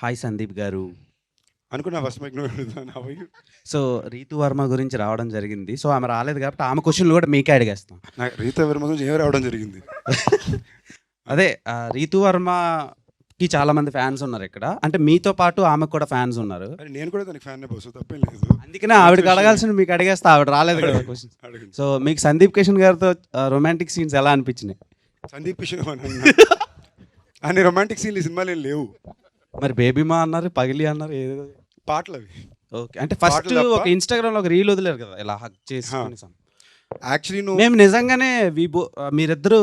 Hi Sandeep గారు. అనుకున్నా first mike నువ్వు అడుగుతాను. How are you? So, Ritu Varma గురించి రావడం జరిగింది. సో, ఆమె రాలేదు కాబట్టి ఆమె క్వెషన్‌లు కూడా మీకే అడిగేస్తాం. నాకు రీతా వర్మ గురించి ఏం రావడం జరిగింది. అదే రీతు వర్మకి చాలామంది ఫ్యాన్స్ ఉన్నారిక్కడ. అంటే మీతో పాటు ఆమెకు కూడా ఫ్యాన్స్ ఉన్నారు. అరే నేను కూడా దానికి ఫ్యాన్ బాస్, తప్పేం లేదు. అందుకనే ఆవిడకి అడగాల్సింది మీకు అడిగేస్తా. ఆవిడ రాలేదు కదా క్వెషన్. అడగండి. సో, మీకు సందీప్ కిషన్ గారితో రొమాంటిక్ సీన్స్ ఎలా అనిపించినాయి? సందీప్ కిషన్ అన్ని రొమాంటిక్ సీన్లు ఈ సినిమాలు ఏం లేవు. మరి బేబీమా అన్నారు, పగిలి అన్నారు ఏదో. పాటలు అవి ఓకే. అంటే ఫస్ట్ పాటలు తప్ప? ఒక ఇన్‌స్టాగ్రామ్‌లో ఒక రీల్ వదిలారు కదా! ఇలా హగ్ చేసుకొని యాక్చువల్లీ నువ్వు మేము నిజంగానే మీరిద్దరూ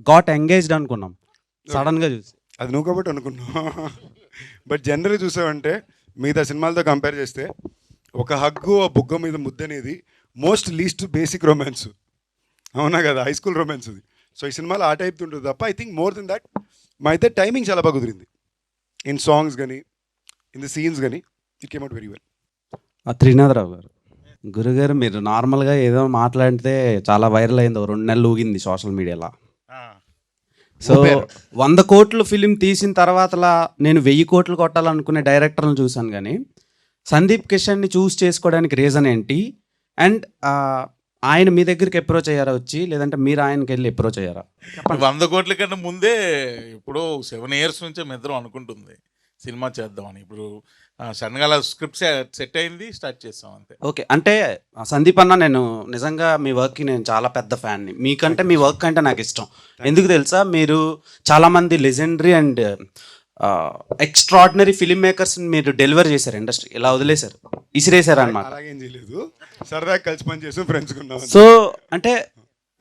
గాట్ ఎంగేజ్డ్ అనుకున్నాం సడన్‌గా చూసి. అది నువ్వు కాబట్టి అనుకున్నావు. బట్ జనరల్గా చూసావంటే మిగతా సినిమాలతో కంపేర్ చేస్తే ఒక హగ్గు ఆ బుగ్గ మీద ముద్ద అనేది మోస్ట్ లీస్ట్ బేసిక్ రొమాన్స్. అవునా కదా, హై స్కూల్ రొమాన్స్ అది. సో ఈ సినిమాలో ఆ టైప్ ఉంటుంది తప్ప I think more than that మా అయితే టైమింగ్ చాలా బాగా కుదిరింది. ఇన్ సాంగ్స్ కానీ ఇన్ ది సీన్స్ కానీ it came out very well. Trinatha Rao గారు, గురుగారు మీరు నార్మల్గా ఏదో మాట్లాడితే చాలా వైరల్ అయింది. 2 నెలలు ఊగింది సోషల్ మీడియాలో. సో 100 కోట్లు ఫిలిం తీసిన తర్వాతలా నేను 1000 కోట్లు కొట్టాలనుకునే డైరెక్టర్లను చూశాను. కానీ సందీప్ కిషన్ని చూస్ చేసుకోవడానికి రీజన్ ఏంటి? అండ్ ఆయన మీ దగ్గరికి అప్రోచ్ అయ్యారా వచ్చి, లేదంటే మీరు ఆయనకి వెళ్ళి అప్రోచ్ అయ్యారా? 100 కోట్ల కన్నా ముందే ఇప్పుడు 7 years నుంచే మేము ఇద్దరం అనుకుంటుంది సినిమా చేద్దామని. ఇప్పుడు సడన్గా అలా స్క్రిప్ట్ సెట్ అయింది, స్టార్ట్ చేస్తాం అంతే. ఓకే. అంటే సందీప్ అన్న, నేను నిజంగా మీ వర్క్కి నేను చాలా పెద్ద ఫ్యాన్ని. మీకంటే మీ వర్క్ అంటే నాకు ఇష్టం. ఎందుకు తెలుసా? మీరు చాలామంది లెజెండరీ అండ్ ఎక్స్ట్రాడినరీ ఫిల్మ్ మేకర్స్ని మీరు డెలివర్ చేశారు ఇండస్ట్రీ. ఇలా వదిలేశారు, ఇసిరేశారు అనమాట. అలాగేం చేయలేదు, సరదాగా కలిసి పని చేసాం, ఫ్రెండ్స్గా ఉన్నాం. సో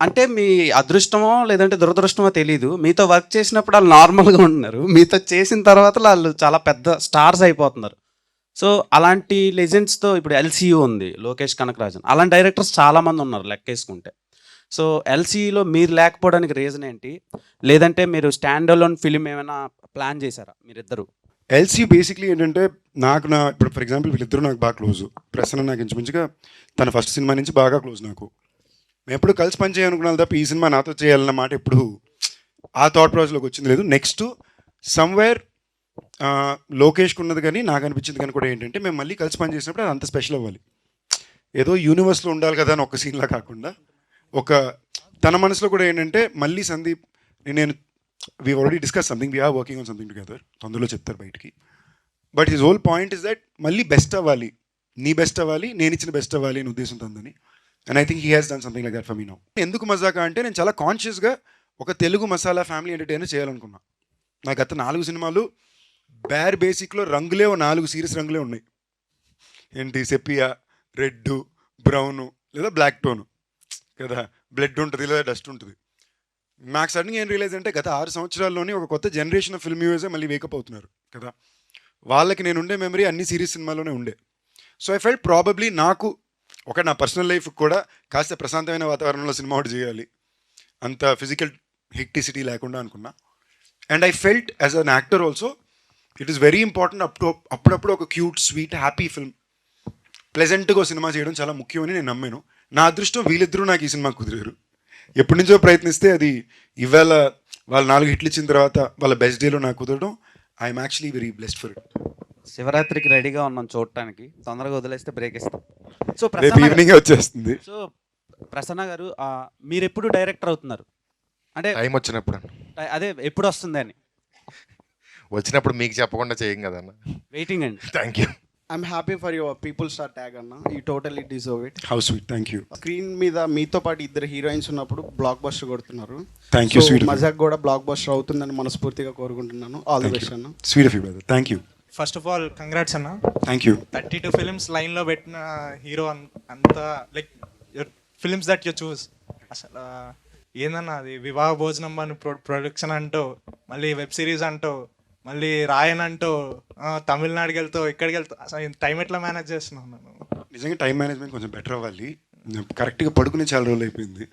అంటే మీ అదృష్టమో లేదంటే దురదృష్టమో తెలీదు, మీతో వర్క్ చేసినప్పుడు వాళ్ళు నార్మల్గా ఉంటున్నారు, మీతో చేసిన తర్వాత వాళ్ళు చాలా పెద్ద స్టార్స్ అయిపోతున్నారు. సో అలాంటి లెజెండ్స్తో ఇప్పుడు ఎల్సీయూ ఉంది, లోకేష్ కనకరాజన్, అలాంటి డైరెక్టర్స్ చాలామంది ఉన్నారు లెక్కేసుకుంటే. సో ఎల్సీయూలో మీరు లేకపోవడానికి రీజన్ ఏంటి? లేదంటే మీరు స్టాండ్ అలోన్ ఫిలిం ఏమైనా ప్లాన్ చేశారా మీరిద్దరు? ఎల్సీ బేసిక్లీ ఏంటంటే నాకు ఇప్పుడు ఫర్ ఎగ్జాంపుల్ వీళ్ళిద్దరూ నాకు బాగా క్లోజ్. ప్రసన్న నాకు ఇంచుమించుగా తన ఫస్ట్ సినిమా నుంచి బాగా క్లోజ్ నాకు. మేము ఎప్పుడు కలిసి పని చేయాలనుకున్నాను తప్ప ఈ సినిమా నాతో చేయాలన్న మాట ఎప్పుడు ఆ థాట్ ప్రాసెస్లోకి వచ్చింది లేదు. నెక్స్ట్ సమ్వేర్ లోకేష్కి ఉన్నది కానీ నాకు అనిపించింది కానీ కూడా ఏంటంటే మేము మళ్ళీ కలిసి పని చేసినప్పుడు అది అంత స్పెషల్ అవ్వాలి. ఏదో యూనివర్స్లో ఉండాలి కదా అని ఒక సీన్లా కాకుండా ఒక తన మనసులో కూడా ఏంటంటే మళ్ళీ సందీప్ నేను we already discuss something, we're working on something together, తొందరలో చెప్తారు బయటికి. But his whole point is that మళ్ళీ బెస్ట్ అవ్వాలి, నీ బెస్ట్ అవ్వాలి, నేను ఇచ్చిన బెస్ట్ అవ్వాలి అని ఉద్దేశంతో ఉందని. And I think he has done something like that for me now. ఎందుకు మజాకా అంటే నేను చాలా కాన్షియస్గా ఒక తెలుగు మసాలా ఫ్యామిలీ ఎంటర్టైనర్ చేయాలనుకున్నా. నా గత 4 సినిమాలు బేర్ బేసిక్లో రంగులే 4 సీరియస్ రంగులే ఉన్నాయి. ఏంటి, సెపియా, రెడ్, బ్రౌను లేదా బ్లాక్ టోను కదా, బ్లడ్ ఉంటుంది లేదా డస్ట్ ఉంటుంది. నాకు సడన్గా ఏం రియలైజ్ అంటే గత 6 సంవత్సరాల్లోనే ఒక కొత్త జనరేషన్ ఆఫ్ ఫిల్మ్ వ్యూవర్సే మళ్ళీ వేకప్ అవుతున్నారు కదా. వాళ్ళకి నేను ఉండే మెమరీ అన్ని సిరీస్ సినిమాల్లోనే ఉండే. సో ఐ ఫెల్ట్ ప్రాబబ్లీ నాకు ఒక నా పర్సనల్ లైఫ్ కూడా కాస్త ప్రశాంతమైన వాతావరణంలో సినిమా ఒకటి చేయాలి, అంత ఫిజికల్ హెక్టిసిటీ లేకుండా అనుకున్నా. And I felt as an actor also it is very important అప్పుడప్పుడు ఒక క్యూట్ స్వీట్ హ్యాపీ ఫిల్మ్ ప్లెజెంట్గా సినిమా చేయడం చాలా ముఖ్యమని నేను నమ్మాను. నా అదృష్టం వీళ్ళిద్దరూ నాకు ఈ సినిమా కుదిరారు. ఎప్పటి నుంచో ప్రయత్నిస్తే అది ఇవాళ వాళ్ళు 4 హిట్లు ఇచ్చిన తర్వాత వాళ్ళ బెస్ట్ డేలో నాకు కుదరడం, I'm actually very blessed for it. శివరాత్రికి రెడీగా ఉన్నాం చూడటానికి, తొందరగా వదిలేస్తే బ్రేక్ ఇస్తాం. సో రేపు ఈవినింగ్ వచ్చేస్తుంది. సో ప్రసన్న గారు, మీరు ఎప్పుడు డైరెక్టర్ అవుతున్నారు? అంటే టైం వచ్చినప్పుడు అదే ఎప్పుడు వస్తుంది అని వచ్చినప్పుడు మీకు చెప్పకుండా చేయం కదన్న. వెయిటింగ్ అండి. Thank you. I'm happy for your people star tag అన్న. You totally deserve it. How sweet, thank you. Screen మీద మీతో పాటు ఇద్దరు హీరోయిన్స్ ఉన్నప్పుడు బ్లాక్ బస్టర్ కొడుతున్నారు. Thank you sweet. మజాక్ కూడా బ్లాక్ బస్టర్ అవుతుందని మనస్ఫూర్తిగా కోరుకుంటున్నాను. ఆల్ ది బెస్ట్ అన్న. Sweet of you brother, thank you. First of all congrats అన్న. Thank you. 32 ఫిలిమ్స్ లైన్లో పెట్టిన హీరో అంతా like films that you choose. అసలు ఏందన్నా అది వివాహ భోజనం అని ప్రొడక్షన్ అంటూ, మళ్ళీ వెబ్ సిరీస్ అంటూ, మళ్ళీ రాయన్ అంటూ, తమిళనాడుకి వెళ్తావు, ఇక్కడికి వెళ్తావు. అసలు టైం ఎట్లా మేనేజ్ చేస్తున్నావు నన్ను? నిజంగా టైం మేనేజ్మెంట్ కొంచెం బెటర్ అవ్వాలి. కరెక్ట్గా పడుకునే చాలా రోజులు అయిపోయింది.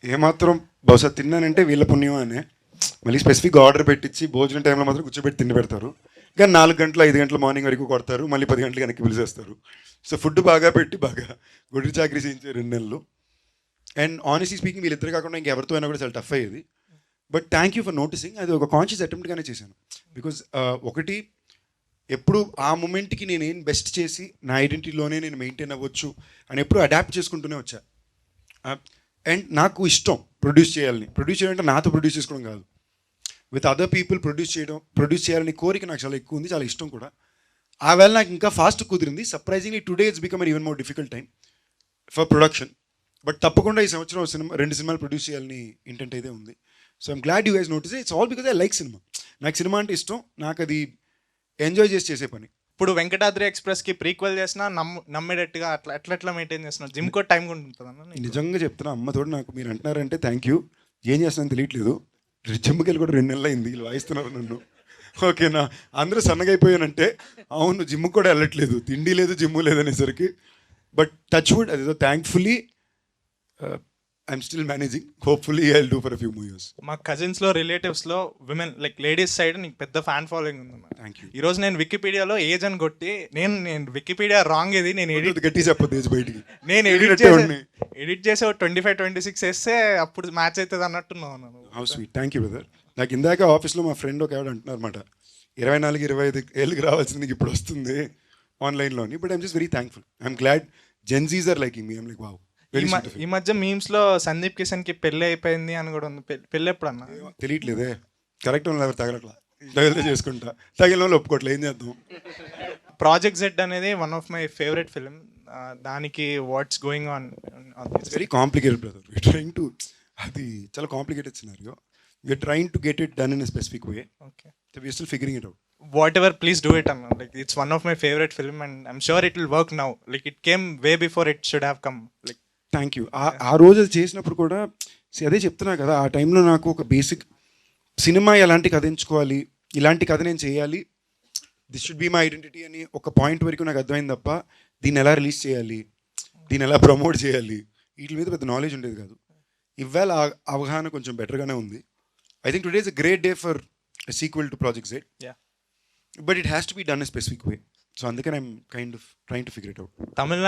ఏమాత్రం బహుశా తిన్నానంటే వీళ్ళ పుణ్యం అనే. మళ్ళీ స్పెసిఫిక్గా ఆర్డర్ పెట్టించి భోజనం టైంలో మాత్రం కూర్చోబెట్టి తిండి పెడతారు. కానీ 4 గంటలు 5 గంటల మార్నింగ్ వరకు కొడతారు, మళ్ళీ 10 గంటలకు వెనక్కి పిలిచేస్తారు. సో ఫుడ్ బాగా పెట్టి బాగా గుడి చాకరీ చేయించారు 2 నెలలు. అండ్ ఆనెస్ట్లీ స్పీకింగ్ వీళ్ళిద్దరు కాకుండా ఇంకెవరితో అయినా కూడా చాలా టఫ్ అయ్యేది. But thank you for noticing. అది ఒక కాన్షియస్ అటెంప్ట్గానే చేశాను. బికాజ్ ఒకటి ఎప్పుడు ఆ మూమెంట్కి నేను ఏం బెస్ట్ చేసి నా ఐడెంటిటీలోనే నేను మెయింటైన్ అవ్వచ్చు అని ఎప్పుడు అడాప్ట్ చేసుకుంటూనే వచ్చా. అండ్ నాకు ఇష్టం ప్రొడ్యూస్ చేయాలంటే నాతో ప్రొడ్యూస్ చేసుకోవడం కాదు, విత్ అదర్ పీపుల్ ప్రొడ్యూస్ చేయాలని కోరిక నాకు చాలా ఎక్కువ ఉంది, చాలా ఇష్టం కూడా. ఆ వేళ నాకు ఇంకా ఫాస్ట్ కుదిరింది. Surprisingly today it's become an even more difficult time for production. But తప్పకుండా ఈ సంవత్సరం 2 సినిమాలు ప్రొడ్యూస్ చేయాలని ఇంటెంట్ అయితే ఉంది. So I'm glad you guys notice. It's all because I like cinema. నాకు సినిమా అంటే ఇష్టం, నాకు అది ఎంజాయ్ చేసే పని. ఇప్పుడు వెంకటాద్రి ఎక్స్ప్రెస్కి ప్రీక్వెల్ చేసినా నమ్మేటట్టుగా అట్లా మెయింటైన్ చేస్తున్నాను. జిమ్ కూడా టైం కూడా ఉంటుంది. నిజంగా చెప్తున్నా, అమ్మతోడు నాకు మీరు అంటున్నారంటే థ్యాంక్ యూ. ఏం చేస్తున్నాను తెలియట్లేదు. జిమ్కి వెళ్ళి కూడా 2 నెలలు అయింది, వీళ్ళు వాయిస్తున్నారు నన్ను. ఓకేనా, అందరూ సన్నగైపోయానంటే అవును, జిమ్కి కూడా వెళ్ళట్లేదు, తిండి లేదు జిమ్ లేదు అనేసరికి. బట్ టచ్ వుడ్, అదేదో thankfully I'm still managing. Hopefully I will do for a few more years. మా కజిన్స్లో రిలేటివ్స్లో విమెన్ లైక్ లేడీస్ సైడ్ నీకు పెద్ద ఫ్యాన్ ఫాలోయింగ్ ఉంది. Thank you. ఈరోజు నేను వికీపీడియాలో ఏజ్ అని కొట్టి నేను వికీపీడియా రాంగ్ ఇది నేను గట్టి చెప్పదు ఏజ్ బయటికి. నేను ఎడిట్ చేసే 25-26 వేస్తే అప్పుడు మ్యాచ్ అవుతుంది అన్నట్టున్నాను. How sweet, thank you brother. నాకు ఇందాక ఆఫీస్లో మా ఫ్రెండ్ ఒక ఆవిడ అంటున్నారు అనమాట, 24-25 ఏళ్ళకి రావాల్సింది నీకు ఇప్పుడు వస్తుంది ఆన్లైన్లోని. But I'm just very thankful. I'm glad Gen Zs are liking me. I'm like wow. ఈ మధ్య మీమ్స్ లో సందీప్ కిషన్ కి పెళ్లి అయిపోయింది అని కూడా ఉంది. పెళ్లి ఎప్పుడు అన్న తెలియట్లేదే. కరెక్ట్ ఎవరు తగలట్లా, తగిలితే చేసుకుంటా, తగిలిన వాళ్ళు ఒప్పుకోవట్లేదు, ఏం చేద్దాం. ప్రాజెక్ట్ జెడ్ అనేది one of my favourite film. దానికి what's going on? It's very complicated brother. We're trying to, అది చాలా complicated scenario. We're trying to get it done in a specific way. Okay, we're still figuring it out. whatever, please do it, Anna. Like, it's one of my favorite film and I'm sure it will work now. Like, it came way before it should have come. Like, thank you. ఆ రోజు అది చేసినప్పుడు కూడా అదే చెప్తున్నా కదా, ఆ టైంలో నాకు ఒక బేసిక్ సినిమా ఎలాంటి కథ ఎంచుకోవాలి, ఇలాంటి కథ నేను చేయాలి, this should be my identity అని ఒక పాయింట్ వరకు నాకు అర్థమైంది తప్ప దీన్ని ఎలా రిలీజ్ చేయాలి, దీన్ని ఎలా ప్రమోట్ చేయాలి, వీటి మీద పెద్ద నాలెడ్జ్ ఉండేది కాదు. ఇవాళ అవగాహన కొంచెం బెటర్గానే ఉంది. I think today is a great day for sequel to Project Z. But it has to be done a specific way. So అందుకని I'm kind of trying to figure it out. Tamil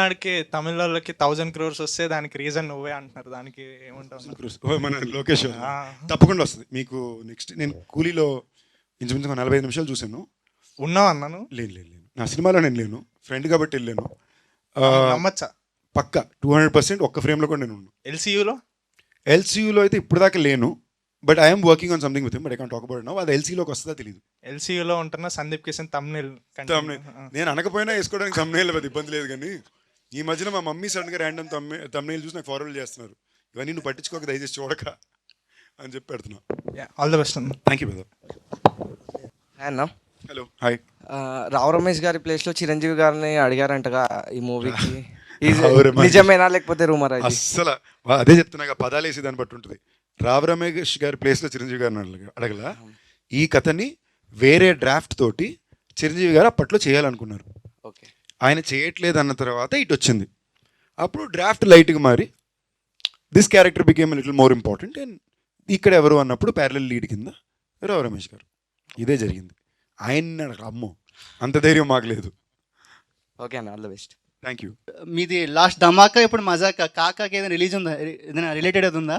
వాళ్ళకి 1000 crores వస్తే దానికి reason నువ్వే అంటున్నారు. దానికి ఏమంటావు? మన లోకేష్ తప్పకుండా వస్తుంది మీకు. నెక్స్ట్ నేను కూలీలో ఇంచుమించు 45 నిమిషాలు చూశాను. ఉన్నావు అన్నాను. లేను, నా సినిమాలో నేను లేను, ఫ్రెండ్ కాబట్టి వెళ్ళాను. నమ్మచ్చా? పక్కా 200% ఒక్క ఫ్రేమ్లో కూడా నేను ఉన్నాను. ఎల్సీయూలో అయితే ఇప్పుడు దాకా లేను, but I'm working on something with him, but I can't talk about now. అది ఎల్సీలోకి వస్తుందా తెలియదు. ఎల్సీయూలో ఉంటున్న సందీప్ కిషన్ తమ్నేల్ నేను అనకపోయినా వేసుకోవడానికి తమ్నేల్ పెద్ద ఇబ్బంది లేదు. కానీ ఈ మధ్యన మా మమ్మీ సడన్గా ర్యాండమ్ తమ్నేల్ చూసి నాకు ఫార్వర్డ్ చేస్తున్నారు, ఇవన్నీ నువ్వు పట్టించుకోక దయచేసి చూడక అని చెప్పి పెడుతున్నా. ఆల్ ద బెస్ట్ అన్న. Thank you brother. అన్న, హలో, హాయ్. రావు రమేష్ గారి ప్లేస్లో చిరంజీవి గారిని అడిగారంటగా ఈ మూవీకి. రావు రమేష్ నిజమేనా లేకపోతే రూమర్? అస్సలు అదే చెప్తున్నా, పదాలు వేసి దాన్ని బట్టి ఉంటుంది. రావు రమేష్ గారి ప్లేస్లో చిరంజీవి గారిని అడగల. ఈ కథని వేరే డ్రాఫ్ట్ తోటి చిరంజీవి గారు అప్పట్లో చేయాలనుకున్నారు. ఓకే, ఆయన చేయట్లేదు అన్న తర్వాత ఇటు వచ్చింది. అప్పుడు డ్రాఫ్ట్ లైట్గా మారి this character became little more important. And ఇక్కడ ఎవరు అన్నప్పుడు ప్యారలల్ లీడ్ కింద రావు రమేష్ గారు. ఇదే జరిగింది. ఆయన అమ్మో అంత ధైర్యం మాకు లేదు. ఓకే అన్న, all the best. Thank you. మీది లాస్ట్ ధమాకా, ఇప్పుడు మజాకా, కాకాకి ఏదైనా రిలీజ్ ఉందా? ఏదైనా రిలేటెడ్ అది ఉందా?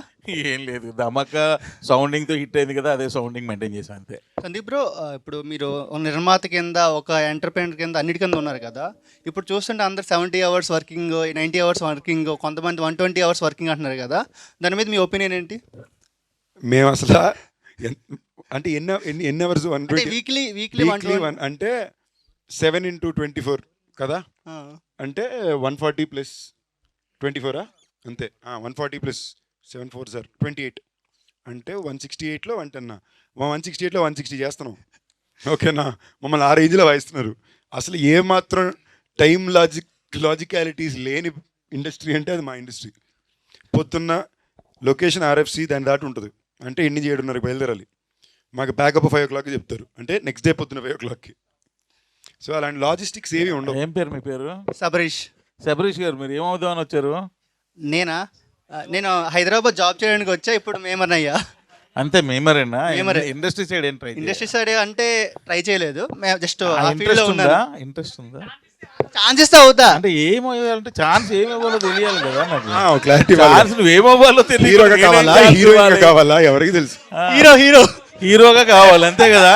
ఏం లేదు, ధమాకా సౌండింగ్తో హిట్ అయింది కదా, అదే సౌండింగ్ మెయింటైన్ చేసాం అంతే. సందీప్ బ్రో, ఇప్పుడు మీరు ఒక నిర్మాత కింద, ఒక ఎంటర్ప్రైనర్ కింద, అన్నిటి కింద ఉన్నారు కదా. ఇప్పుడు చూస్తుంటే అందరు 70 hours వర్కింగ్, 90 hours వర్కింగ్, కొంతమంది 120 hours వర్కింగ్ అంటున్నారు కదా. దాని మీద మీ ఒపీనియన్ ఏంటి? మేము అసలు అంటే ఎన్ని అవర్స్? వీక్లీ అంటే 7 into 24 కదా, అంటే 140 + 24 అంతే. 140 + 7 4 సార్ 28 అంటే 168లో 168లో 160 చేస్తున్నాం. ఓకేనా, మమ్మల్ని ఆ రేంజ్లో వాయిస్తున్నారు. అసలు ఏమాత్రం టైం లాజికాలిటీస్ లేని ఇండస్ట్రీ అంటే అది మా ఇండస్ట్రీ. పొద్దున్న లొకేషన్ RFC దాని దాటి ఉంటుంది, అంటే 7:30 బయలుదేరాలి. మాకు బ్యాకప్ 5 o'clock చెప్తారు, అంటే నెక్స్ట్ డే పొద్దున్న 5 o'clock. సో అలాంటి లాజిస్టిక్స్ ఏవి ఉండవు. ఏం పేరు మీ పేరు? సబరీష్ గారు. మీరు ఏమవుదామని వచ్చారు? నేను హైదరాబాద్ జాబ్ చేయడానికి వచ్చా. ఇప్పుడు మేమర్నయ్యా. అంతే, మేమరేనా? ఇండస్ట్రీ సైడ్ ఏం ట్రై? ఇండస్ట్రీ సైడ్ అంటే ట్రై చేయలేదు, జస్ట్ ఇంట్రెస్ట్ ఉందా? ఛాన్స్ ఇస్తే అవుతా. అంటే ఏమవ్వాలంటే ఛాన్స్ ఏమవ్వాలో తెలియాలి కదా నాకు. క్లారిటీ. ఛాన్స్ నువ్వు ఏమవ్వాలో తెలియదు. కావాలా ఎవరికి తెలుసు. హీరోగా కావాలి అంతే కదా.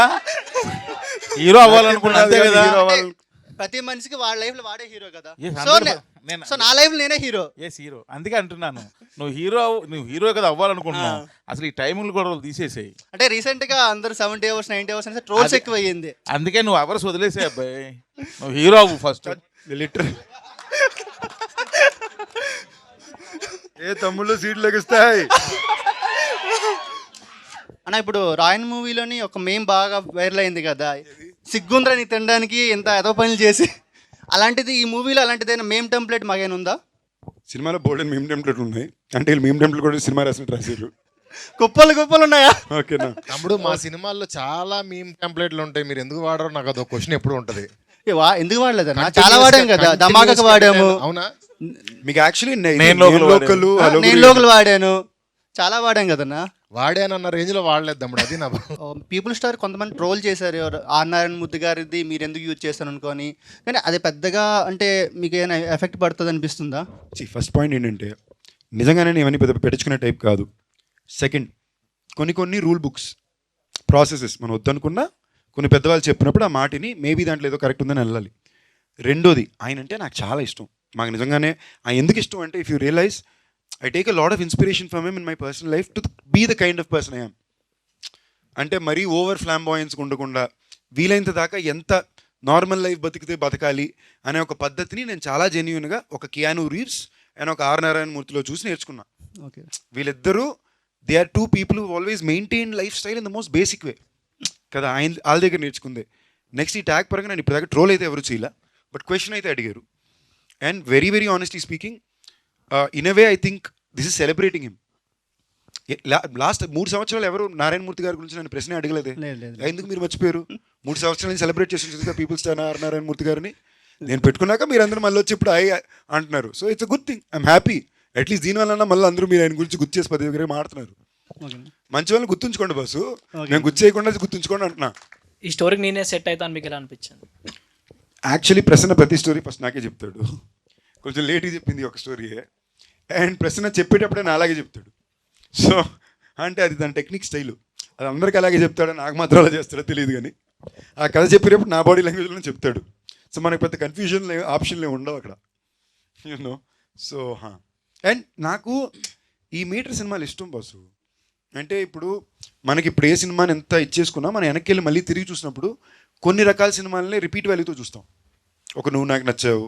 హీరో అవ్వాలనుకున్నా అంతే కదా. హీరో అవ్వాలి. ప్రతి మనిషికి వాళ్ళ లైఫ్ లో వాడే హీరో కదా. Yes, so 100%. సో నా లైఫ్ నేనే హీరో. ఎస్ హీరో, అందుకే అంటున్నాను నువ్వు హీరో కదా అవ్వాలనుకుంటున్నావు. అసలు ఈ టైములు కూడా తీసేసేయి. అంటే రీసెంట్ గా అందరు 70 hours 90 hours అంటే ట్రోల్స్ ఎక్కువ అయ్యింది. అందుకే నువ్వు అవర్స్ వదిలేసే అబ్బాయి, నువ్వు హీరో అవ్వు ఫస్ట్. లిటర్ ఏ తమ్ముళ్ళు సీట్లు లెగిస్తాయి. అన్న ఇప్పుడు రాయన్ మూవీలోని ఒక మేమ్ బాగా వైరల్ అయింది కదా, సిగ్గుంద్రని తినడానికి ఎంత ఏదో పనులు చేసి, అలాంటిది ఈ మూవీలో అలాంటిదైనా మేమ్ టెంప్లెట్ మాకేనా ఉందా? సినిమాలో బోర్డు మేమ్ టెంప్లెట్ ఉన్నాయి అంటే వీళ్ళు మేమ్ టెంప్లెట్ కూడా సినిమా రాసినట్టు రాశారు. కుప్పలు ఉన్నాయా? ఓకేనా తమ్ముడు మా సినిమాల్లో చాలా మీమ్ టెంప్లెట్లు ఉంటాయి, మీరు ఎందుకు వాడరో నాకు అదొక క్వశ్చన్ ఎప్పుడు ఉంటది. ఎందుకు వాడలేదన్నా? చాలా వాడాం కదా, ధమాకాకు వాడాము. అవునా? మీకు యాక్చువల్లీ నేను లోకల్ నేను లోకల్ వాడాను, చాలా వాడాం కదన్నా. వాడానన్న రేంజ్ లో వాడలేదు తమ్ముడు, అది నా పీపుల్ స్టార్ కొంతమంది ట్రోల్ చేశారు, ఎవరు ఆర్ నారాయణ మూర్తి గారిది మీరు ఎందుకు యూజ్ చేస్తాను అనుకోని. కానీ అది పెద్దగా అంటే మీకు ఏమైనా ఎఫెక్ట్ పడుతుంది అనిపిస్తుందా? ఫస్ట్ పాయింట్ ఏంటంటే నిజంగానే నేను ఇవన్నీ పెద్ద పెట్టించుకునే టైప్ కాదు. సెకండ్, కొన్ని రూల్ బుక్స్ ప్రాసెసెస్ మనం వద్దనుకున్నా కొన్ని పెద్దవాళ్ళు చెప్పినప్పుడు ఆ మాటిని మేబీ దాంట్లో ఏదో కరెక్ట్ ఉందని వెళ్ళాలి. రెండోది, ఆయన అంటే నాకు చాలా ఇష్టం. మాకు నిజంగానే ఆయన ఎందుకు ఇష్టం అంటే, if you realise I take a lot of inspiration from him in my personal life to be the kind of person I am. అంటే మరీ ఓవర్ ఫ్లాంబాయన్స్ ఉండకుండా వీలైనంత దాకా ఎంత నార్మల్ లైఫ్ బతకాలి అనే ఒక పద్ధతిని నేను చాలా జెన్యూన్గా ఒక కియాను రీవ్స్ అండ్ ఒక ఆర్ నారాయణ మూర్తిలో చూసి నేర్చుకున్నా. ఓకే, వీళ్ళిద్దరూ they are 2 people who always maintain lifestyle in the most basic way కదా. వాళ్ళ దగ్గర నేర్చుకుందే. నెక్స్ట్ ఈ ట్యాగ్ పరంగా నేను ఇప్పటిదాకా ట్రోల్ అయితే ఎవరు చేయలే, బట్ క్వశ్చన్ అయితే అడిగారు. And very very honestly speaking, in a way I think this is celebrating him. Last 3 సంవత్సరాలు ఎవరు నారాయణమూర్తి గారి గురించి నన్ను ప్రశ్న అడగలేదే. ఎందుకు మీరు మర్చిపోయారు? 3 సంవత్సరాల నుంచి సెలబ్రేట్ చేసి పీపుల్ స్టార్ నారాయణమూర్తి గారిని నేను పెట్టుకున్నాక మీరు అందరూ మళ్ళీ వచ్చి ఇప్పుడు అంటున్నారు. So it's a good thing, I'm happy. At least దీనివల్ల మళ్ళీ అందరూ మీరు ఆయన గురించి గుర్తు చేసి 10 దగ్గర మాట్లాడుతున్నారు. మంచి వాళ్ళని గుర్తుంచుకోండి బాసు, నేను గుర్తు చేయకుండా గుర్తుంచుకోండి అంటున్నా. ఈ స్టోరీకి నేనే సెట్ అవుతాను మీకు ఎలా అనిపించింది? యాక్చువల్లీ ప్రసన్న ప్రతి స్టోరీ ఫస్ట్ నాకే చెప్తాడు. కొంచెం లేట్గా చెప్పింది ఒక స్టోరీయే, అండ్ ప్రసన్న చెప్పేటప్పుడే నా అలాగే చెప్తాడు. సో అంటే అది దాని టెక్నిక్ స్టైలు. అది అందరికీ అలాగే చెప్తాడో నాకు మాత్రం అలా చేస్తాడో తెలియదు, కానీ ఆ కథ చెప్పేటప్పుడు నా బాడీ లాంగ్వేజ్లోనే చెప్తాడు. సో మనకు పెద్ద కన్ఫ్యూజన్ ఆప్షన్లే ఉండవు అక్కడ, యూనో. సో అండ్ నాకు ఈ మీటర్ సినిమాలు ఇష్టం బాసు. అంటే ఇప్పుడు మనకి ఇప్పుడు ఏ సినిమాని ఎంత ఇచ్చేసుకున్నా మనం వెనక్కి వెళ్ళి మళ్ళీ తిరిగి చూసినప్పుడు కొన్ని రకాల సినిమాలని రిపీట్ వాల్యూతో చూస్తాం. ఒక నువ్వు నాకు నచ్చావు,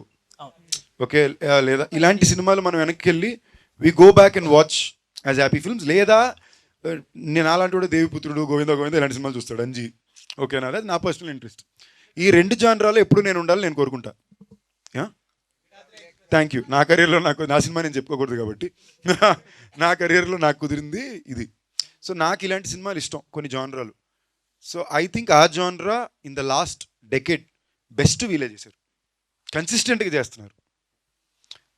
ఓకే, లేదా ఇలాంటి సినిమాలు మనం వెనక్కి వెళ్ళి we go back and watch as happy films. లేదా నేను అలాంటి కూడా దేవిపుత్రుడు, గోవింద ఇలాంటి సినిమాలు చూస్తాడు అంజీ, ఓకేనా. అది నా పర్సనల్ ఇంట్రెస్ట్. ఈ 2 జానరాలు ఎప్పుడు నేను ఉండాలని నేను కోరుకుంటా. Thank you. నా కెరీర్లో నా సినిమా నేను చెప్పుకోకూడదు కాబట్టి నా కెరీర్లో నాకు కుదిరింది ఇది. సో నాకు ఇలాంటి సినిమాలు ఇష్టం, కొన్ని జానరాలు. సో ఐ థింక్ ఆ జానరా in the last decade best వీలే చేశారు, కన్సిస్టెంట్గా చేస్తున్నారు.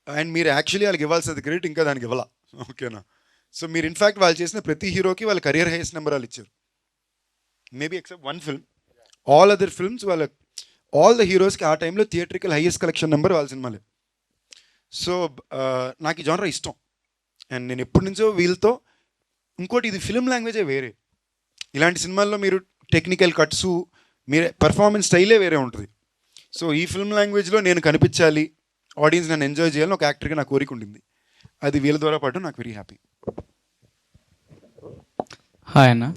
అండ్ మీరు యాక్చువల్లీ వాళ్ళకి ఇవ్వాల్సింది క్రెడిట్ ఇంకా దానికి ఇవ్వాల, ఓకేనా. సో మీరు ఇన్ఫ్యాక్ట్ వాళ్ళు చేసిన ప్రతి హీరోకి వాళ్ళ కెరియర్ హైయెస్ట్ నెంబర్ వాళ్ళు ఇచ్చారు, maybe except 1 film. All other films all the హీరోస్కి ఆ టైంలో థియేట్రికల్ హైయెస్ట్ కలెక్షన్ నెంబర్ వాళ్ళ సినిమాలే. సో నాకు ఈ జానరా ఇష్టం. అండ్ నేను ఎప్పటి నుంచో వీళ్ళతో, ఇంకోటి ఇది ఫిల్మ్ లాంగ్వేజే వేరే. ఇలాంటి సినిమాల్లో మీరు టెక్నికల్ కట్స్, మీరు పర్ఫార్మెన్స్ స్టైలే వేరే ఉంటుంది. సో ఈ ఫిల్మ్ లాంగ్వేజ్లో నేను కనిపించాలి, ఆడియన్స్ నన్ను ఎంజాయ్ చేయాలని ఒక యాక్టర్గా నా కోరిక ఉండింది. అది వీళ్ళ ద్వారా పాటు నాకు వెరీ హ్యాపీ. హాయ్ అన్న.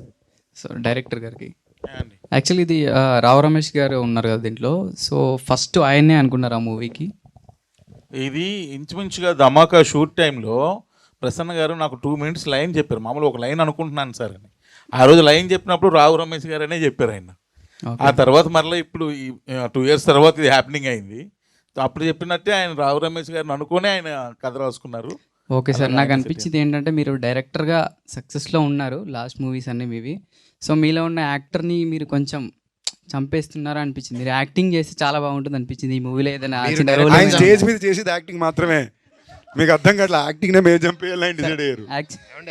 సో డైరెక్టర్ గారికి యాక్చువల్లీ ఇది రావు రమేష్ గారు ఉన్నారు కదా దీంట్లో, సో ఫస్ట్ ఆయన్నే అనుకున్నారు ఆ మూవీకి. ఇది ఇంచుమించుగా ధమాకా షూట్ టైంలో ప్రసన్న గారు నాకు 2 minutes లైన్ చెప్పారు. మామూలు ఒక లైన్ అనుకుంటున్నాను సార్ అని. ఆ రోజు లైన్ చెప్పినప్పుడు రావు రమేష్ గారు అనే చెప్పారు ఆయన. ఆ తర్వాత మరలా ఇప్పుడు ఈ 2 years తర్వాత ఇది హ్యాపెనింగ్ అయింది. అప్పుడు చెప్పినట్టే ఆయన రావు రమేష్ గారిని అనుకుని ఆయన కథ రాసుకున్నారు. ఓకే సార్, నాకు అనిపించింది ఏంటంటే మీరు డైరెక్టర్గా సక్సెస్లో ఉన్నారు, లాస్ట్ మూవీస్ అన్నీ మీవి. సో మీలో ఉన్న యాక్టర్ని మీరు కొంచెం చంపేస్తున్నారు అనిపించింది. మీరు యాక్టింగ్ చేస్తే చాలా బాగుంటుంది అనిపించింది ఈ మూవీలో. ఏదైనా చిన్న రోల్ ఆయన స్టేజ్ మీద చేసేది యాక్టింగ్ మాత్రమే, మీకు అర్థం కావట్లా. యాక్టింగ్ మేము చంపేయాలని డిసైడ్ అయ్యారు.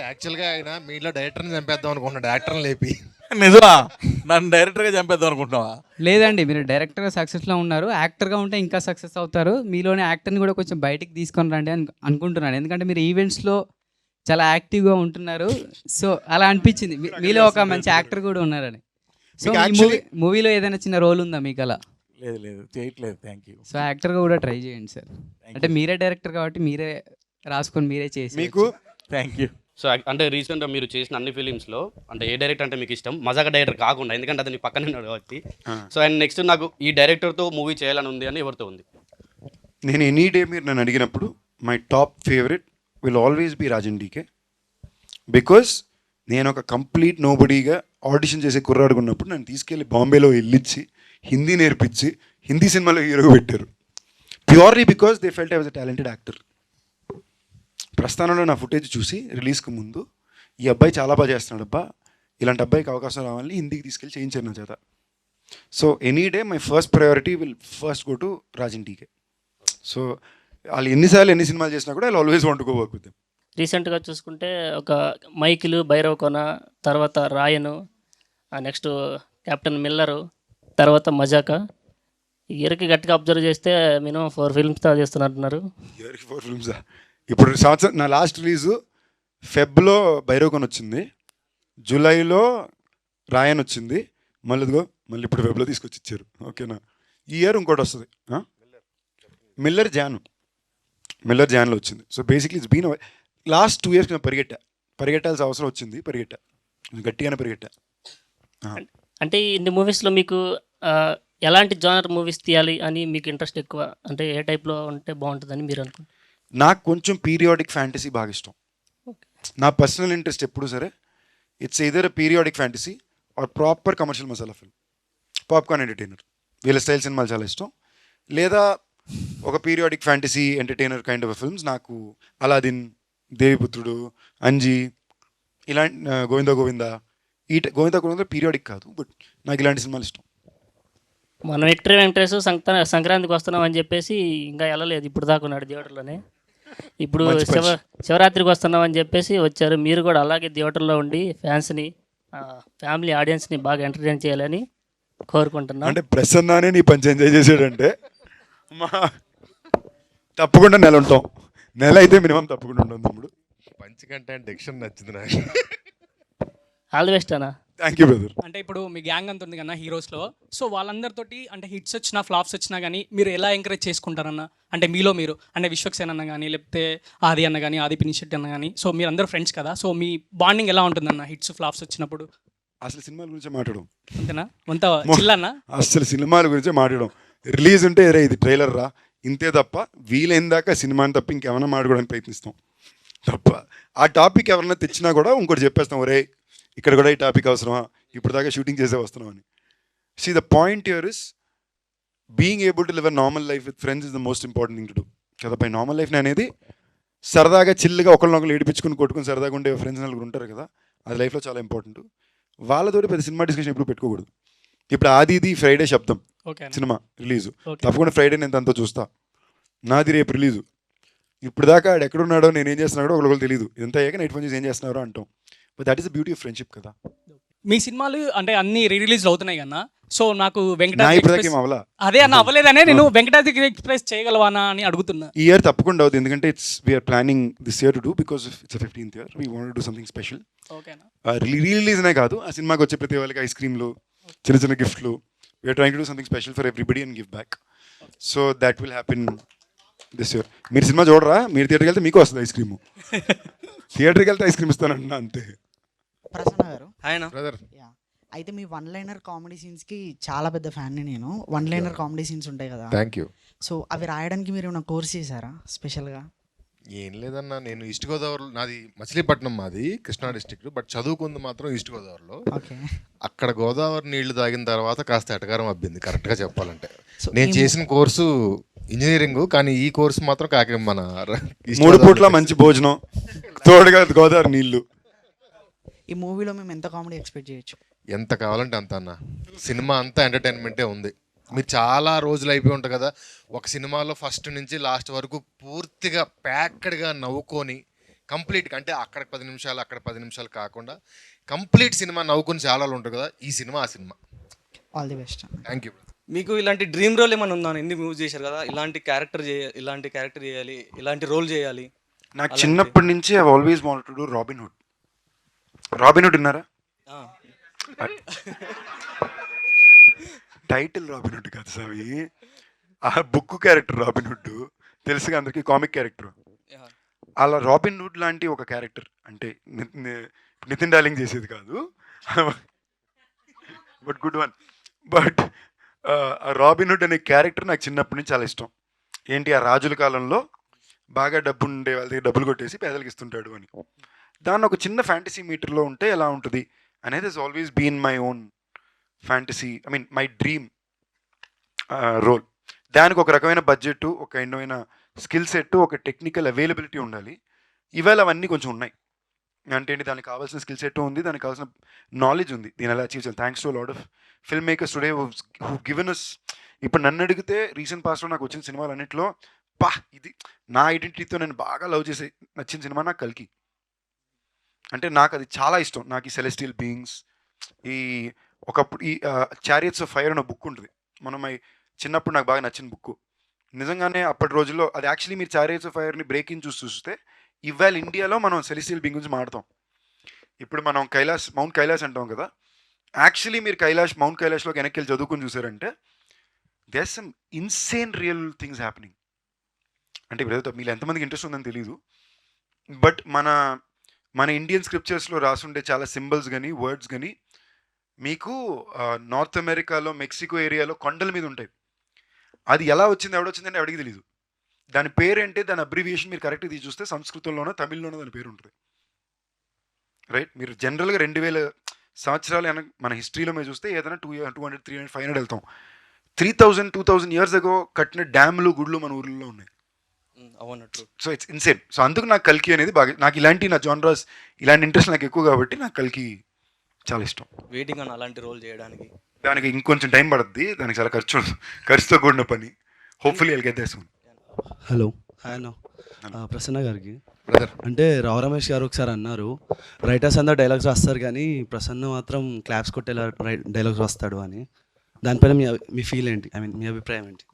యాక్చువల్గా ఆయన మీలో డైరెక్టర్ని చంపేద్దాం అనుకున్నాడు, యాక్టర్ని లేపి. నిజమా? నన్ను డైరెక్టర్గా చంపేద్దాం అనుకుంటున్నావా? లేదండి, మీరు డైరెక్టర్గా సక్సెస్లో ఉన్నారు, యాక్టర్గా ఉంటే ఇంకా సక్సెస్ అవుతారు. మీలోనే యాక్టర్ని కూడా కొంచెం బయటికి తీసుకొని రండి అని అనుకుంటున్నాను. ఎందుకంటే మీరు ఈవెంట్స్లో చాలా యాక్టివ్గా ఉంటున్నారు. సో అలా అనిపించింది మీలో ఒక మంచి యాక్టర్ కూడా ఉన్నారని. సో మీకు ఈ actually- మూవీలో ఏదైనా చిన్న రోల్ ఉందా మీకు అలా? లేదు లేదు చేయట్లేదు. Thank you. సో యాక్టర్గా కూడా ట్రై చేయండి సార్. అంటే మీరే డైరెక్టర్ కాబట్టి మీరే రాసుకొని మీరే చేసి మీకు థ్యాంక్ యూ. సో అంటే రీసెంట్గా మీరు చేసిన అన్ని ఫిలిమ్స్లో అంటే ఏ డైరెక్టర్ అంటే మీకు ఇష్టం? మజాక డైరెక్టర్ కాకుండా, ఎందుకంటే అతని పక్కనే ఉన్నాడు కాబట్టి. సో అండ్ నెక్స్ట్ నాకు ఈ డైరెక్టర్తో మూవీ చేయాలని ఉంది అని ఎవరితో ఉంది? నేను ఎనీ డే మీరు నన్ను అడిగినప్పుడు my top favourite will always be Rajan DK. Because నేను ఒక కంప్లీట్ నోబడీగా ఆడిషన్ చేసే కుర్రాడుకున్నప్పుడు నన్ను తీసుకెళ్ళి బాంబేలో వెళ్ళిచ్చి హిందీ నేర్పించి హిందీ సినిమాలో హీరోగా పెట్టారు. Purely because they felt I was a talented actor. ప్రస్థానంలో నా ఫుటేజ్ చూసి రిలీజ్కి ముందు ఈ అబ్బాయి చాలా బాగా చేస్తున్నాడు అబ్బా, ఇలాంటి అబ్బాయికి అవకాశం రావాలని హిందీకి తీసుకెళ్ళి చేయించారు నా చేత. So any day my first priority will first go to Rajan DK. So వాళ్ళు ఎన్నిసార్లు ఎన్ని సినిమాలు చేసినా కూడా I always want to go work with them. రీసెంట్గా చూసుకుంటే ఒక మైకిలు, భైరవ కొన, తర్వాత రాయను, నెక్స్ట్ కెప్టెన్ మిల్లరు, తర్వాత మజాక. ఈ ఇయర్కి గట్టిగా అబ్జర్వ్ చేస్తే మినిమం 4 ఫిల్మ్స్ చేస్తున్నట్టున్నారు. ఇయర్కి 4 ఫిల్మ్సా? ఇప్పుడు సంవత్సరం నా లాస్ట్ రిలీజు ఫెబ్లో భైరవకొన్ వచ్చింది, జూలైలో రాయన్ వచ్చింది, మళ్ళీ మళ్ళీ ఇప్పుడు వెబ్లో తీసుకొచ్చి ఇచ్చారు. ఓకేనా? ఈ ఇయర్ ఇంకోటి వస్తుంది, మిల్లర్ జాన్లో వచ్చింది. So basically it's been last 2 years నేను పరిగెట్టాల్సిన అవసరం వచ్చింది, గట్టిగానే పరిగెట్టా. అంటే ఇన్ని మూవీస్లో మీకు ఎలాంటి జానర్ మూవీస్ తీయాలి అని మీకు ఇంట్రెస్ట్ ఎక్కువ? అంటే ఏ టైప్లో ఉంటే బాగుంటుందని మీరు అనుకుంటున్నారు? నాకు కొంచెం పీరియాడిక్ ఫ్యాంటసీ బాగా ఇష్టం. నా పర్సనల్ ఇంట్రెస్ట్ ఎప్పుడు సరే it's either periodic fantasy or proper commercial masala film, popcorn entertainer. వీళ్ళ స్టైల్ సినిమాలు చాలా ఇష్టం. లేదా ఒక periodic fantasy entertainer kind of films. నాకు అలాదిన్, దేవిపుత్రుడు, అంజీ, ఇలాంటి గోవిందా గోవిందా పీరియాడిక్ కాదు, బట్ నాకు ఇలాంటి సినిమాలు ఇష్టం. మనం విక్టరీ వెంకటేష్ సంక్రాంతికి వస్తున్నాం అని చెప్పేసి ఇంకా వెళ్ళలేదు, ఇప్పుడు దాకా ఉన్నాడు థియేటర్లోనే. ఇప్పుడు శివరాత్రికి వస్తున్నాం అని చెప్పేసి వచ్చారు. మీరు కూడా అలాగే థియేటర్లో ఉండి ఫ్యాన్స్ని, ఫ్యామిలీ ఆడియన్స్ని బాగా ఎంటర్టైన్ చేయాలని కోరుకుంటున్నాను. అంటే ప్రసన్నానే నీ పంచి ఎంజాయ్ చేసాడంటే తప్పకుండా నెల ఉంటాం. నెల అయితే మినిమం తప్పకుండా ఉంటాం తమ్ముడు. పంచి కంటే డిక్షన్ నచ్చింది నాకు. ఆల్ ది బెస్ట్ అన్న. Thank you brother. అంటే ఇప్పుడు మీ గ్యాంగ్ అంత ఉంది కదా హీరోస్లో, సో వాళ్ళందరితోటి అంటే హిట్స్ వచ్చినా ఫ్లాప్స్ వచ్చినా కానీ మీరు ఎలా ఎంకరేజ్ చేసుకుంటారన్న? అంటే మీలో మీరు, అంటే విశ్వక్సేన్ అన్న కానీ, లేకపోతే ఆది అన్న కానీ, ఆది పినిషెట్టి అన్న కానీ, సో మీరు అందరూ ఫ్రెండ్స్ కదా, సో మీ బాండింగ్ ఎలా ఉంటుందన్న హిట్స్ ఫ్లాప్స్ వచ్చినప్పుడు? అసలు సినిమాల గురించి మాట్లాడడం అంతేనా? అంత చిల్లన్న? అసలు సినిమాల గురించి మాట్లాడడం, రిలీజ్ ఉంటే రే ఇది ట్రైలర్ రా ఇంతే తప్ప, వీలైన దాకా సినిమాని తప్ప ఇంకేమైనా మాట్లాడడానికి ప్రయత్నిస్తాం తప్ప. ఆ టాపిక్ ఎవరైనా తెచ్చినా కూడా ఇంకోటి చెప్పేస్తాం, ఒరే ఇక్కడ కూడా ఈ టాపిక్ అవసరమా, ఇప్పుడు దాకా షూటింగ్ చేసే వస్తున్నాం అని. See the point here is being able to live a normal life with friends is the most important thing to do కదా. పై నార్మల్ లైఫ్ అనేది సరదాగా చిల్లుగా ఒకరినొకరు ఏడిపించుకుని కొట్టుకుని సరదాగా ఉండే ఫ్రెండ్స్ నలుగురు ఉంటారు కదా, అది లైఫ్లో చాలా ఇంపార్టెంట్. వాళ్ళతోటి పెద్ద సినిమా డిస్కషన్ ఎప్పుడు పెట్టుకోకూడదు. ఇప్పుడు ఆదిది ఫ్రైడే శబ్దం సినిమా రిలీజు, తప్పకుండా ఫ్రైడే నేను తనతో చూస్తా. నాది రేపు రిలీజు. ఇప్పుడు దాకా ఆడు ఎక్కడున్నాడో నేను ఏం చేస్తున్నాడో ఒకరికి తెలియదు. ఎంత అయ్యాక నైట్ ఫోన్ చేసి ఏం చేస్తున్నారో అంటాం. But that is the beauty of friendship కదా. మీ సినిమాలు అంటే అన్ని రిలీజ్ అవుతున్నాయి కన్నా, సో నాకు నా వెంకటాద్రి ఇప్పటిదాకా ఎక్స్ప్రెస్, ఏం అవ్వలా. అదే అన్న అవ్వలేదనే నేను వెంకటాద్రి ఎక్స్ప్రెస్ చేయగలవానా అని అడుగుతున్నా. ఈ ఇయర్ తప్పకుండా అవుతుంది, ఎందుకంటే we're planning this year to do because it's 15th year. We want to do something special. ఓకేనా? రిలీజ్నే కాదు, ఆ సినిమాకి వచ్చే ప్రతి వాళ్ళకి ఐస్ క్రీమ్లు, చిన్న చిన్న గిఫ్ట్లు. We're trying to do something special for everybody and give back. So that will happen this year. మీరు సినిమా చూడరా, మీరు థియేటర్కి వెళ్తే మీకు వస్తుంది ఐస్ క్రీము. థియేటర్కి వెళ్తే ఐస్ క్రీమ్ ఇస్తానంటున్నా అంతే. ప్రసన్న గారు, ఆయన బ్రదర్ అయితే మీ వన్ లైనర్ కామెడీ సీన్స్కి చాలా పెద్ద ఫ్యాన్ని నేను. వన్ లైనర్ కామెడీ సీన్స్ ఉంటాయి కదా, థ్యాంక్ యూ. సో అవి రాయడానికి మీరు ఏమైనా కోర్స్ చేశారా స్పెషల్గా? ఏం లేదన్నా, నేను ఈస్ట్ గోదావరి, నాది మచిలీపట్నం, మాది కృష్ణా డిస్ట్రిక్ట్, బట్ చదువుకుంది మాత్రం ఈస్ట్ గోదావరిలో. ఓకే. అక్కడ గోదావరి నీళ్లు తాగిన తర్వాత కాస్త ఎటకారం అబ్బింది కరెక్ట్గా చెప్పాలంటే. నేను చేసిన కోర్సు ఇంజనీరింగ్, కానీ ఈ కోర్సు మాత్రం మన 3 పూట్ల మంచి భోజనం, తోడుగా గోదావరి నీళ్లు. ఈ మూవీలో మేము ఎంత కామెడీ ఎక్స్పెక్ట్ చేయొచ్చు? ఎంత కావాలంటే అంత అన్న. సినిమా అంతా ఎంటర్టైన్మెంటే ఉంది. మీరు చాలా రోజులు అయిపోయి ఉంటుంది కదా, ఒక సినిమాలో ఫస్ట్ నుంచి లాస్ట్ వరకు పూర్తిగా ప్యాక్డ్గా నవ్వుకొని కంప్లీట్గా, అంటే అక్కడ 10 నిమిషాలు అక్కడ 10 నిమిషాలు కాకుండా కంప్లీట్ సినిమా నవ్వుకొని చాలా ఉంటుంది కదా, ఈ సినిమా ఆ cinema. All the best. Thank you. మీకు ఇలాంటి డ్రీమ్ రోల్ ఏమైనా ఉందా? ఎన్ని మూవీస్ చేశారు కదా, ఇలాంటి క్యారెక్టర్ చేయాలి, ఇలాంటి రోల్ చేయాలి. నాకు చిన్నప్పటి నుంచి I always wanted to do robin hood. Robin hood విన్నారా? టైటిల్ రాబిన్ హుడ్ కాదు సావి, ఆ బుక్ క్యారెక్టర్ రాబిన్ హుడ్ తెలుసుగా అందరికి, కామిక్ క్యారెక్టర్. అలా రాబిన్ హుడ్ లాంటి ఒక క్యారెక్టర్ అంటే నితిన్ డార్లింగ్ చేసేది కాదు, but good one. But robin hood అనే క్యారెక్టర్ నాకు చిన్నప్పటి నుంచి చాలా ఇష్టం. ఏంటి, ఆ రాజుల కాలంలో బాగా డబ్బు ఉండే వాళ్ళ దగ్గర డబ్బులు కొట్టేసి పేదలకు ఇస్తుంటాడు అని. దాన్ని ఒక చిన్న ఫ్యాంటసీ మీటర్లో ఉంటే ఎలా ఉంటుంది అనేది is always been my own fantasy, I mean my dream role. దానికి ఒక రకమైన బడ్జెట్, ఒక ఎన్నోమైన స్కిల్ సెట్, ఒక టెక్నికల్ అవైలబిలిటీ ఉండాలి. ఇవాళ అవన్నీ కొంచెం ఉన్నాయి. అంటే ఏంటి, దానికి కావాల్సిన స్కిల్ సెట్ ఉంది, దానికి కావాల్సిన నాలెడ్జ్ ఉంది, దీని ఎలా అచీవ్ చేయాలి. Thanks to lot of film makers today who given us. ఇప్పుడు నన్ను అడిగితే రీసెంట్ పాస్ట్లో నాకు వచ్చిన సినిమాలు అన్నింటిలో ఇది నా ఐడెంటిటీతో నేను బాగా లవ్ చేసే నచ్చిన సినిమా నాకు కల్కి. అంటే నాకు అది చాలా ఇష్టం. నాకు ఈ సెలెస్టియల్ బీయింగ్స్, ఈ ఒకప్పుడు ఈ చారియట్స్ ఆఫ్ ఫైర్ అనే బుక్ ఉంటుంది, మనం చిన్నప్పుడు నాకు బాగా నచ్చిన బుక్. నిజంగానే అప్పటి రోజుల్లో అది యాక్చువల్లీ మీరు చారియట్స్ ఆఫ్ ఫైర్ని బ్రేక్ ఇన్ చూస్తే ఇవాళ ఇండియాలో మనం సెలెస్టియల్ బీయింగ్ గురించి మాట్లాడతాం. ఇప్పుడు మనం మౌంట్ కైలాస్ అంటాం కదా, యాక్చువల్లీ మీరు మౌంట్ కైలాష్లోకి వెనక్కి వెళ్ళి చదువుకుని చూసారంటే there some insane real things happening. అంటే ఇప్పుడు మీరు ఎంతమందికి ఇంట్రెస్ట్ ఉందని తెలియదు, బట్ మన ఇండియన్ స్క్రిప్చర్స్లో రాసుండే చాలా సింబల్స్ కానీ వర్డ్స్ కానీ మీకు నార్త్ అమెరికాలో మెక్సికో ఏరియాలో కొండల మీద ఉంటాయి. అది ఎలా వచ్చింది, ఎవడొచ్చిందంటే ఎవడికి తెలీదు. దాని పేరేంటే, దాని అబ్రివియేషన్ మీరు కరెక్ట్గా తీసి చూస్తే సంస్కృతంలోనో తమిళ్లోనో దాని పేరు ఉంటుంది. రైట్, మీరు జనరల్గా 2000 సంవత్సరాలు మన హిస్టరీలో మీరు చూస్తే ఏదైనా 200, 300, 500 వెళ్తాం. 3000-2000 years ago కట్టిన డ్యాములు, గుళ్ళు మన ఊర్లలో ఉన్నాయి. So it's insane. సో అందుకు నాకు కల్కి అనేది బాగా, నాకు ఇలాంటి నా జానరాస్, ఇలాంటి ఇంట్రెస్ట్ నాకు ఎక్కువ కాబట్టి నాకు కల్కి చాలా ఇష్టం. వెయిటింగ్ అని అలాంటి రోల్ చేయడానికి. దానికి ఇంకొంచెం టైం పడుతుంది, దానికి చాలా ఖర్చుతో కూడిన పని. Hopefully I'll get there soon. Hello, hi అన్న. ప్రసన్న గారికి అంటే రావు రమేష్ గారు ఒకసారి అన్నారు, రైటర్స్ అందరూ డైలాగ్స్ రాస్తారు కానీ ప్రసన్న మాత్రం క్లాప్స్ కొట్టేలా డైలాగ్స్ రాస్తాడు అని. దానిపైన మీ ఫీల్ ఏంటి, ఐ మీన్ మీ అభిప్రాయం ఏంటి?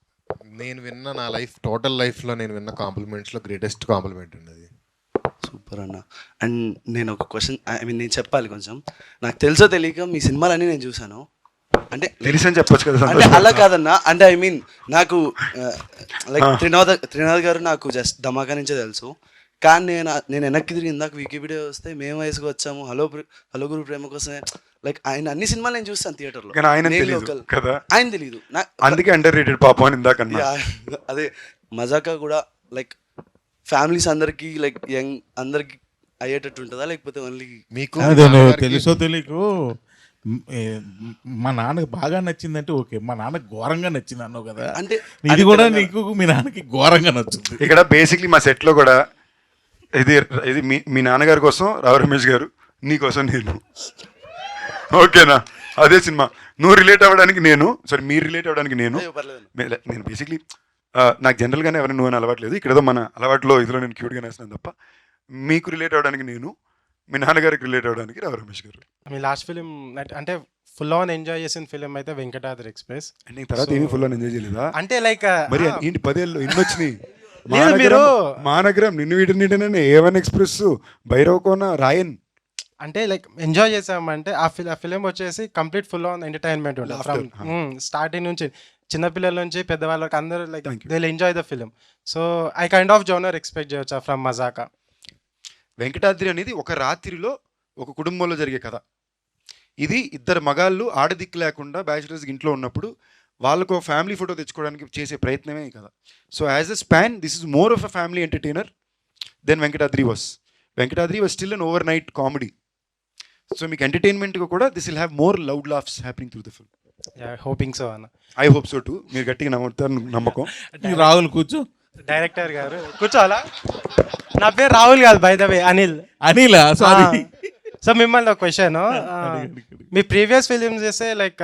నేను విన్న నా టోటల్ లైఫ్లో నేను విన్న కాంప్లిమెంట్స్లో గ్రేటెస్ట్ కాంప్లిమెంట్ అండి అది. సూపర్ అన్న. అండ్ నేను ఒక క్వశ్చన్, ఐ మీన్ నేను చెప్పాలి కొంచెం. నాకు తెలుసో తెలియక మీ సినిమాలన్నీ నేను చూశాను. అంటే తెలిసని చెప్పొచ్చు కదా. అంటే అలా కాదన్నా, అంటే ఐ మీన్ నాకు లైక్ త్రినాథ్ గారు నాకు జస్ట్ ధమాకా నుంచే తెలుసు. కానీ నేను వెనక్కి తిరిగి ఇందాక వికీపీడియా వస్తే మేము వయసుకు వచ్చాము, హలో గురు ప్రేమ కోసమే, లైక్ ఆయన అన్ని సినిమాలు నేను చూస్తాను థియేటర్లో. ఆయన తెలియదు, అందుకే అండర్ రేటెడ్ పాపం అని ఇందాక. అదే మజాకా కూడా లైక్ ఫ్యామిలీస్ అందరికి, లైక్ యంగ్ అందరికి అయ్యేటట్టు ఉంటుందా, లేకపోతే ఓన్లీ మీకు తెలుసో తెలియకు మా నాన్నకి బాగా నచ్చిందంటే ఓకే, మా నాన్నకి ఘోరంగా నచ్చింది అన్నావు కదా, అంటే ఇది కూడా నీకు మీ నాన్నకి ఘోరంగా నచ్చుతుంది. ఇక్కడ బేసిక్లీ మా సెట్లో కూడా ఇది మీ నాన్నగారి కోసం రావు రమేష్ గారు, నీ కోసం నేను. ఓకేనా, అదే సినిమా. నువ్వు రిలేట్ అవ్వడానికి నేను, సారీ మీరు రిలేట్ అవ్వడానికి నేను బేసిక్లీ నాకు జనరల్గానే ఎవరైనా నువ్వు అని అలవాట్లేదు. ఇక్కడ ఏదో మన అలవాట్లో ఇదిలో నేను క్యూట్గా నేస్తున్నాను తప్ప, మీకు రిలేట్ అవ్వడానికి నేను, మీ నాన్నగారికి రిలేట్ అవ్వడానికి రావు రమేష్ గారు. మీ లాస్ట్ ఫిలిం అంటే ఫుల్ ఆన్ ఎంజాయ్ చేసిన ఫిలిం అయితే వెంకటాద్రి ఎక్స్ప్రెస్. అంటే తర్వాత ఏమీ ఫుల్ ఆన్ ఎంజాయ్ చేయలేదా? అంటే లైక్ మరి ఏంటి 10 ఏళ్ళు ఇన్ని వచ్చినాయి. మానగరం, నిన్ను వీటిని A1 ఎక్స్ప్రెస్, భైరవకోన, రాయన్. అంటే లైక్ ఎంజాయ్ చేసామంటే ఆ ఫిలిం వచ్చేసి కంప్లీట్ ఫుల్ ఆన్ ఎంటర్టైన్మెంట్ ఉంటుంది ఫ్రమ్ స్టార్టింగ్ నుంచి, చిన్నపిల్లల నుంచి పెద్దవాళ్ళకి అందరూ like they will enjoy the film. So I kind of genre expect చేయొచ్చా ఫ్రమ్ మజాకా? వెంకటాద్రి అనేది ఒక రాత్రిలో ఒక కుటుంబంలో జరిగే కథ. ఇది ఇద్దరు మగాళ్ళు ఆడదిక్కు లేకుండా బ్యాచిలర్స్ ఇంట్లో ఉన్నప్పుడు వాళ్ళకు ఫ్యామిలీ ఫోటో తెచ్చుకోవడానికి చేసే ప్రయత్నమే కదా. So as a span this is more of a family entertainer than Venkatadri was. Venkatadri was still an overnight comedy. So మీకు ఎంటర్టైన్మెంట్గా కూడా this will have more loud laughs happening through the film. Hoping so అన్న. I hope so too. మీరు గట్టిగా నమ్ముతారు, నమ్మకం. రాహుల్ కూర్చో. Director గారు కూర్చోవాలా? నా పేరు రాహుల్ కాదు, by the way Anil. Anil, sorry. So మిమ్మల్ని ఒక క్వశ్చన్, మీ ప్రీవియస్ ఫిలిమ్స్ చేస్తే లైక్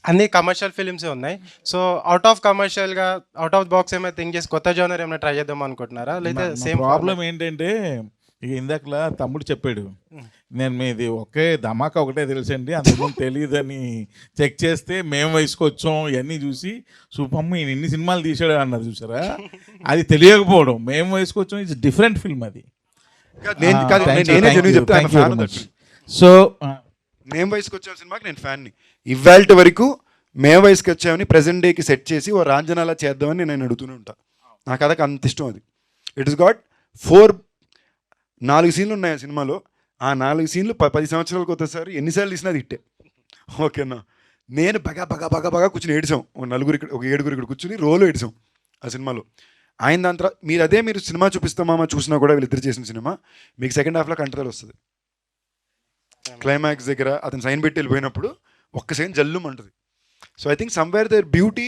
అన్ని కమర్షియల్ ఫిలిమ్సే ఉన్నాయి. సో అవుట్ ఆఫ్ కమర్షియల్గా అవుట్ ఆఫ్ బాక్స్ ఏమైనా థింక్ చేసి కొత్త జోనర్ ఏమైనా ట్రై చేద్దాం అనుకుంటున్నారా, లేదా సేమ్ ప్రాబ్లం ఏంటంటే ఇక ఇందాకలా తమ్ముడు చెప్పాడు, నేను మీది ఒకే ధమాకా ఒకటే తెలుసండి, అందుకని తెలియదని చెక్ చేస్తే మేము వయసుకొచ్చాం ఇవన్నీ చూసి సూపమ్మ ఇన్ని సినిమాలు తీసాడు అన్నారు చూసారా, అది తెలియకపోవడం. మేము వయసుకొచ్చాం ఇట్స్ డిఫరెంట్ ఫిల్మ్ అది. సో సో మేము వయసుకి వచ్చాం సినిమాకి నేను ఫ్యాన్ని. ఇవాళ వరకు మేము వయసుకి వచ్చామని ప్రజెంట్ డేకి సెట్ చేసి ఓ రాంజనాలా చేద్దామని నేను అడుగుతూనే ఉంటాను. నాకు అదొక అంత ఇష్టం అది. ఇట్ ఇస్ గాట్ 4 సీన్లు ఉన్నాయి ఆ సినిమాలో. ఆ 4 సీన్లు 10 సంవత్సరాలకు ఒకసారి ఎన్నిసార్లు తీసినా అది ఇట్టే. ఓకేనా, నేను బాగా కూర్చుని ఏడిసాం. ఒక 7 ఇక్కడ కూర్చుని రోలు ఏడిసాం ఆ సినిమాలో. ఆయన దాని తర్వాత మీరు సినిమా చూపిస్తామా చూసినా కూడా వీళ్ళిద్దరు చేసిన సినిమా మీకు సెకండ్ హాఫ్లో కంట్రోల్ వస్తుంది. క్లైమాక్స్ దగ్గర అతను సైన్ పెట్టి వెళ్ళిపోయినప్పుడు ఒక్క సైన్ జల్లుమంటుంది. So I think somewhere there beauty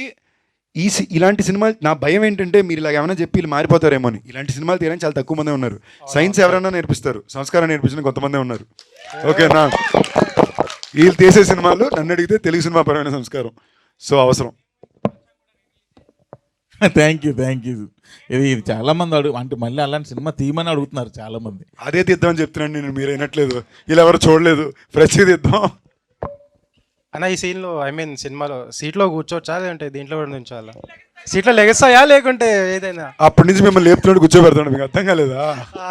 ఇలాంటి సినిమాలు. నా భయం ఏంటంటే మీరు ఇలా ఏమైనా చెప్పి వీళ్ళు మారిపోతారేమో అని. ఇలాంటి సినిమాలు తీయడానికి చాలా తక్కువ మందే ఉన్నారు. సైన్స్ ఎవరైనా నేర్పిస్తారు, సంస్కారం నేర్పించిన కొంతమందే ఉన్నారు. ఓకేనా, వీళ్ళు తీసే సినిమాలు నన్ను అడిగితే తెలుగు సినిమా పరమైన సంస్కారం సో అవసరం. థ్యాంక్ యూ ఇది చాలా మంది అంటే మళ్ళీ అలాంటి సినిమా తీయమని అడుగుతున్నారు చాలా మంది. అదే తీద్దామని చెప్తున్నాను నేను, మీరు అయినట్లేదు. ఇలా ఎవరు చూడలేదు, ఫ్రెష్ తీద్దాం అన్న. ఈ సీన్లో ఐ మీన్ సినిమాలో సీట్లో కూర్చోవచ్చా లేదంటే దీంట్లో కూడా నుంచోవాలా? సీట్లో లెగస్తాయా లేకుంటే ఏదైనా? అప్పటి నుంచి మిమ్మల్ని లేపుతున్నాడు కూర్చోబెడతాడు, మీకు అర్థం కాలేదా?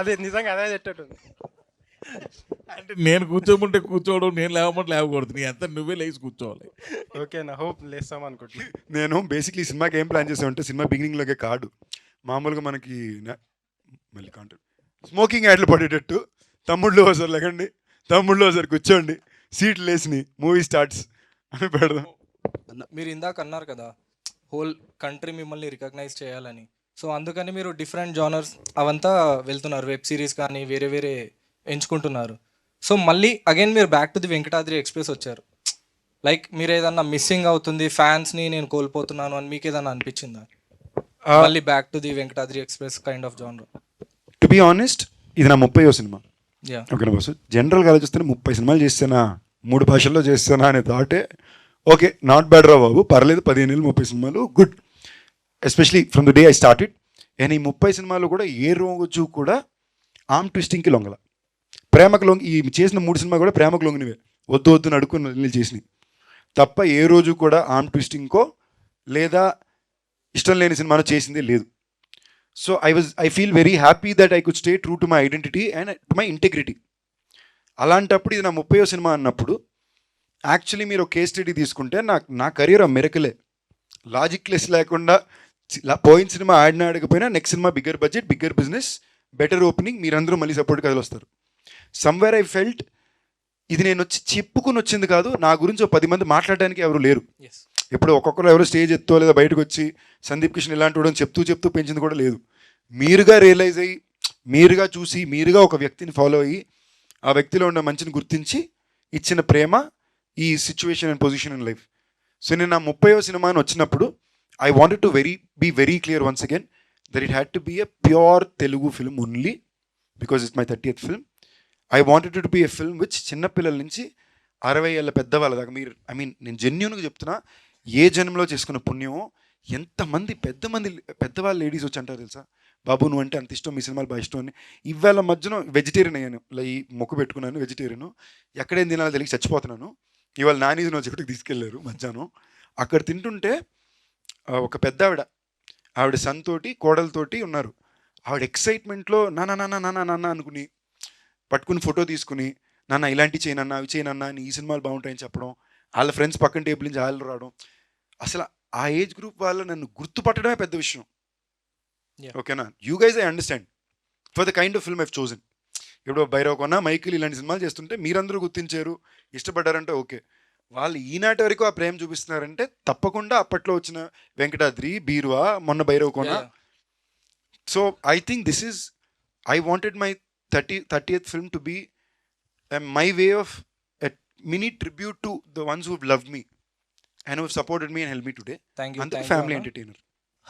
అదే నిజంగా అదే చెట్టట్టు. అంటే నేను కూర్చోమంటే కూర్చోవడం, నేను లేవమంటే లేవకూడదు. నీ అంతా నువ్వే లేచి కూర్చోవాలి. ఓకేనా, హోప్ లేస్తాం అనుకుంటున్నాను. నేను బేసిక్లీ ఈ సినిమాకి ఏం ప్లాన్ చేసామంటే సినిమా బిగినింగ్లోకే కాదు, మామూలుగా మనకి మళ్ళీ కాంటాక్ట్ స్మోకింగ్ యాడ్లు పడేటట్టు తమ్ముళ్ళు ఒకసారి లెగండి, తమ్ముళ్ళు ఒకసారి కూర్చోండి, సీట్లు వేసి మూవీ స్టార్ట్స్ అని పెడదాం. మీరు ఇందాక అన్నారు కదా హోల్ కంట్రీ మిమ్మల్ని రికగ్నైజ్ చేయాలని. సో అందుకని మీరు డిఫరెంట్ జానర్స్ అవంతా వెళ్తున్నారు, వెబ్ సిరీస్ కానీ వేరే ఎంచుకుంటున్నారు. సో మళ్ళీ అగైన్ మీరు back to the Venkatadri express వచ్చారు. లైక్ మీరు ఏదన్నా మిస్సింగ్ అవుతుంది, ఫ్యాన్స్ని నేను కోల్పోతున్నాను అని మీకు ఏదన్నా అనిపించిందా? మళ్ళీ back to the Venkatadri express kind of genre. To be honest ఇది నా 30వ సినిమా. Yeah. ఓకేనా బాస్, జనరల్గా ఆలోచిస్తే 30 సినిమాలు చేస్తానా, 3 భాషల్లో చేస్తానా అనే థాటే ఓకే, నాట్ బ్యాడ్ రా బాబు, పర్లేదు. 15 ఏళ్ళు 30 సినిమాలు good, especially from the day I started. And ఈ 30 సినిమాలు కూడా ఏ రోజు కూడా ఆర్మ్ ట్విస్టింగ్కి లొంగల, ప్రేమకు లొంగి. ఈ చేసిన 3 సినిమా కూడా ప్రేమకు లొంగినవే, వద్దు అడుక్కుని చేసినవి తప్ప ఏ రోజు కూడా ఆర్మ్ ట్విస్టింగ్కో లేదా ఇష్టం లేని సినిమాలో చేసిందే లేదు. So I feel very happy that I could stay true to my identity and to my integrity. అలాంటప్పుడు ఇది నా 30వ సినిమా అన్నప్పుడు యాక్చువల్లీ మీరు ఒక కేస్ స్టడీ తీసుకుంటే నా కెరీర్ మెరకలే, లాజిక్ లెస్ లేకుండా పోయిన సినిమా ఆడకపోయినా next cinema bigger budget, bigger business, better opening, మీరందరూ మళ్ళీ సపోర్ట్ కదలొస్తారు. సమ్వేర్ ఐ ఫెల్ట్ ఇది నేను వచ్చి చెప్పుకుని వచ్చింది కాదు, నా గురించి 10 మంది మాట్లాడడానికి ఎవరు లేరు. ఇప్పుడు ఒక్కొక్కరు ఎవరు స్టేజ్ ఎత్తో లేదా బయటకు వచ్చి సందీప్ కిషన్ ఇలాంటి వాడు చెప్తూ పెంచింది కూడా లేదు. మీరుగా రియలైజ్ అయ్యి, మీరుగా చూసి, మీరుగా ఒక వ్యక్తిని ఫాలో అయ్యి ఆ వ్యక్తిలో ఉన్న మంచిని గుర్తించి ఇచ్చిన ప్రేమ ఈ situation and position in life. So నేను నా 30వ సినిమా అని వచ్చినప్పుడు I wanted to be very clear once again that it had to be a pure Telugu film only because it's my 30th film. I wanted to be a film which చిన్నపిల్లల నుంచి 60 ఏళ్ళ పెద్దవాళ్ళ దాకా, మీరు ఐ మీన్ నేను జెన్యూన్గా చెప్తున్నా, ఏ జన్మలో చేసుకున్న పుణ్యమో ఎంతమంది పెద్దవాళ్ళు లేడీస్ వచ్చి అంటారు తెలుసా, బాబు నువ్వు అంటే అంత ఇష్టం, మీ సినిమాలు బాగా ఇష్టం అని. ఇవాళ మధ్యన వెజిటేరియన్ అయ్యాను, ఈ మొక్కు పెట్టుకున్నాను వెజిటేరియన్, ఎక్కడేం తినాలో తెలిసి చచ్చిపోతున్నాను. ఇవాళ నానీజ్ నా చెట్టుకి తీసుకెళ్లారు మధ్యాహ్నం, అక్కడ తింటుంటే ఒక పెద్ద ఆవిడ సన్తోటి కోడలతోటి ఉన్నారు. ఆవిడ ఎక్సైట్మెంట్లో నాన్న అనుకుని పట్టుకుని ఫోటో తీసుకుని, నాన్న ఇలాంటివి చేయనన్నా అవి చేయనన్నా అని, ఈ సినిమాలు బాగుంటాయని చెప్పడం, వాళ్ళ ఫ్రెండ్స్ పక్కన టేబుల్ నుంచి వాళ్ళు రావడం. అసలు ఆ ఏజ్ గ్రూప్ వాళ్ళు నన్ను గుర్తుపట్టడమే పెద్ద విషయం. ఓకేనా, you guys I understand for the kind of film I've chosen. ఇప్పుడు భైరవ్ కొన్న, మైకిల్ ఇలాంటి సినిమాలు చేస్తుంటే మీరందరూ గుర్తించారు, ఇష్టపడ్డారంటే ఓకే. వాళ్ళు ఈనాటి వరకు ఆ ప్రేమ చూపిస్తున్నారంటే తప్పకుండా అప్పట్లో వచ్చిన వెంకటాద్రి, బీరువా, మొన్న భైరవ్ కొన్న. So I think this is, I wanted my 30th film to be my way of a mini tribute to the ones who have loved me and who have supported me and helped me today. Thank you. And family entertainer.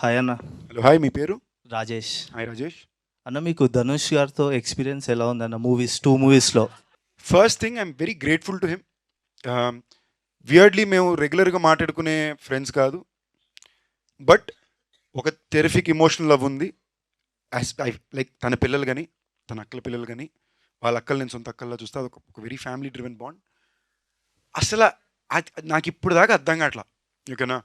Hi అన్న. Hello, hi, మీ పేరు? Rajesh. Hi Rajesh. అన్న మీకు ధనుష్ గారితో experience ఎలా ఉందన్న movies, 2 మూవీస్లో? First thing I'm very grateful to him. Weirdly మేము రెగ్యులర్గా మాట్లాడుకునే ఫ్రెండ్స్ కాదు, బట్ ఒక టెరిఫిక్ ఎమోషనల్ లవ్ ఉంది. లైక్ తన పిల్లలు కానీ, తన అక్కల పిల్లలు కానీ, వాళ్ళ అక్కలు నేను సొంత అక్కల్లా చూస్తే అది ఒక వెరీ ఫ్యామిలీ డ్రివెన్ బాండ్. అసలు నాకు ఇప్పుడు దాకా అర్థం కావట్లా. ఓకేనా,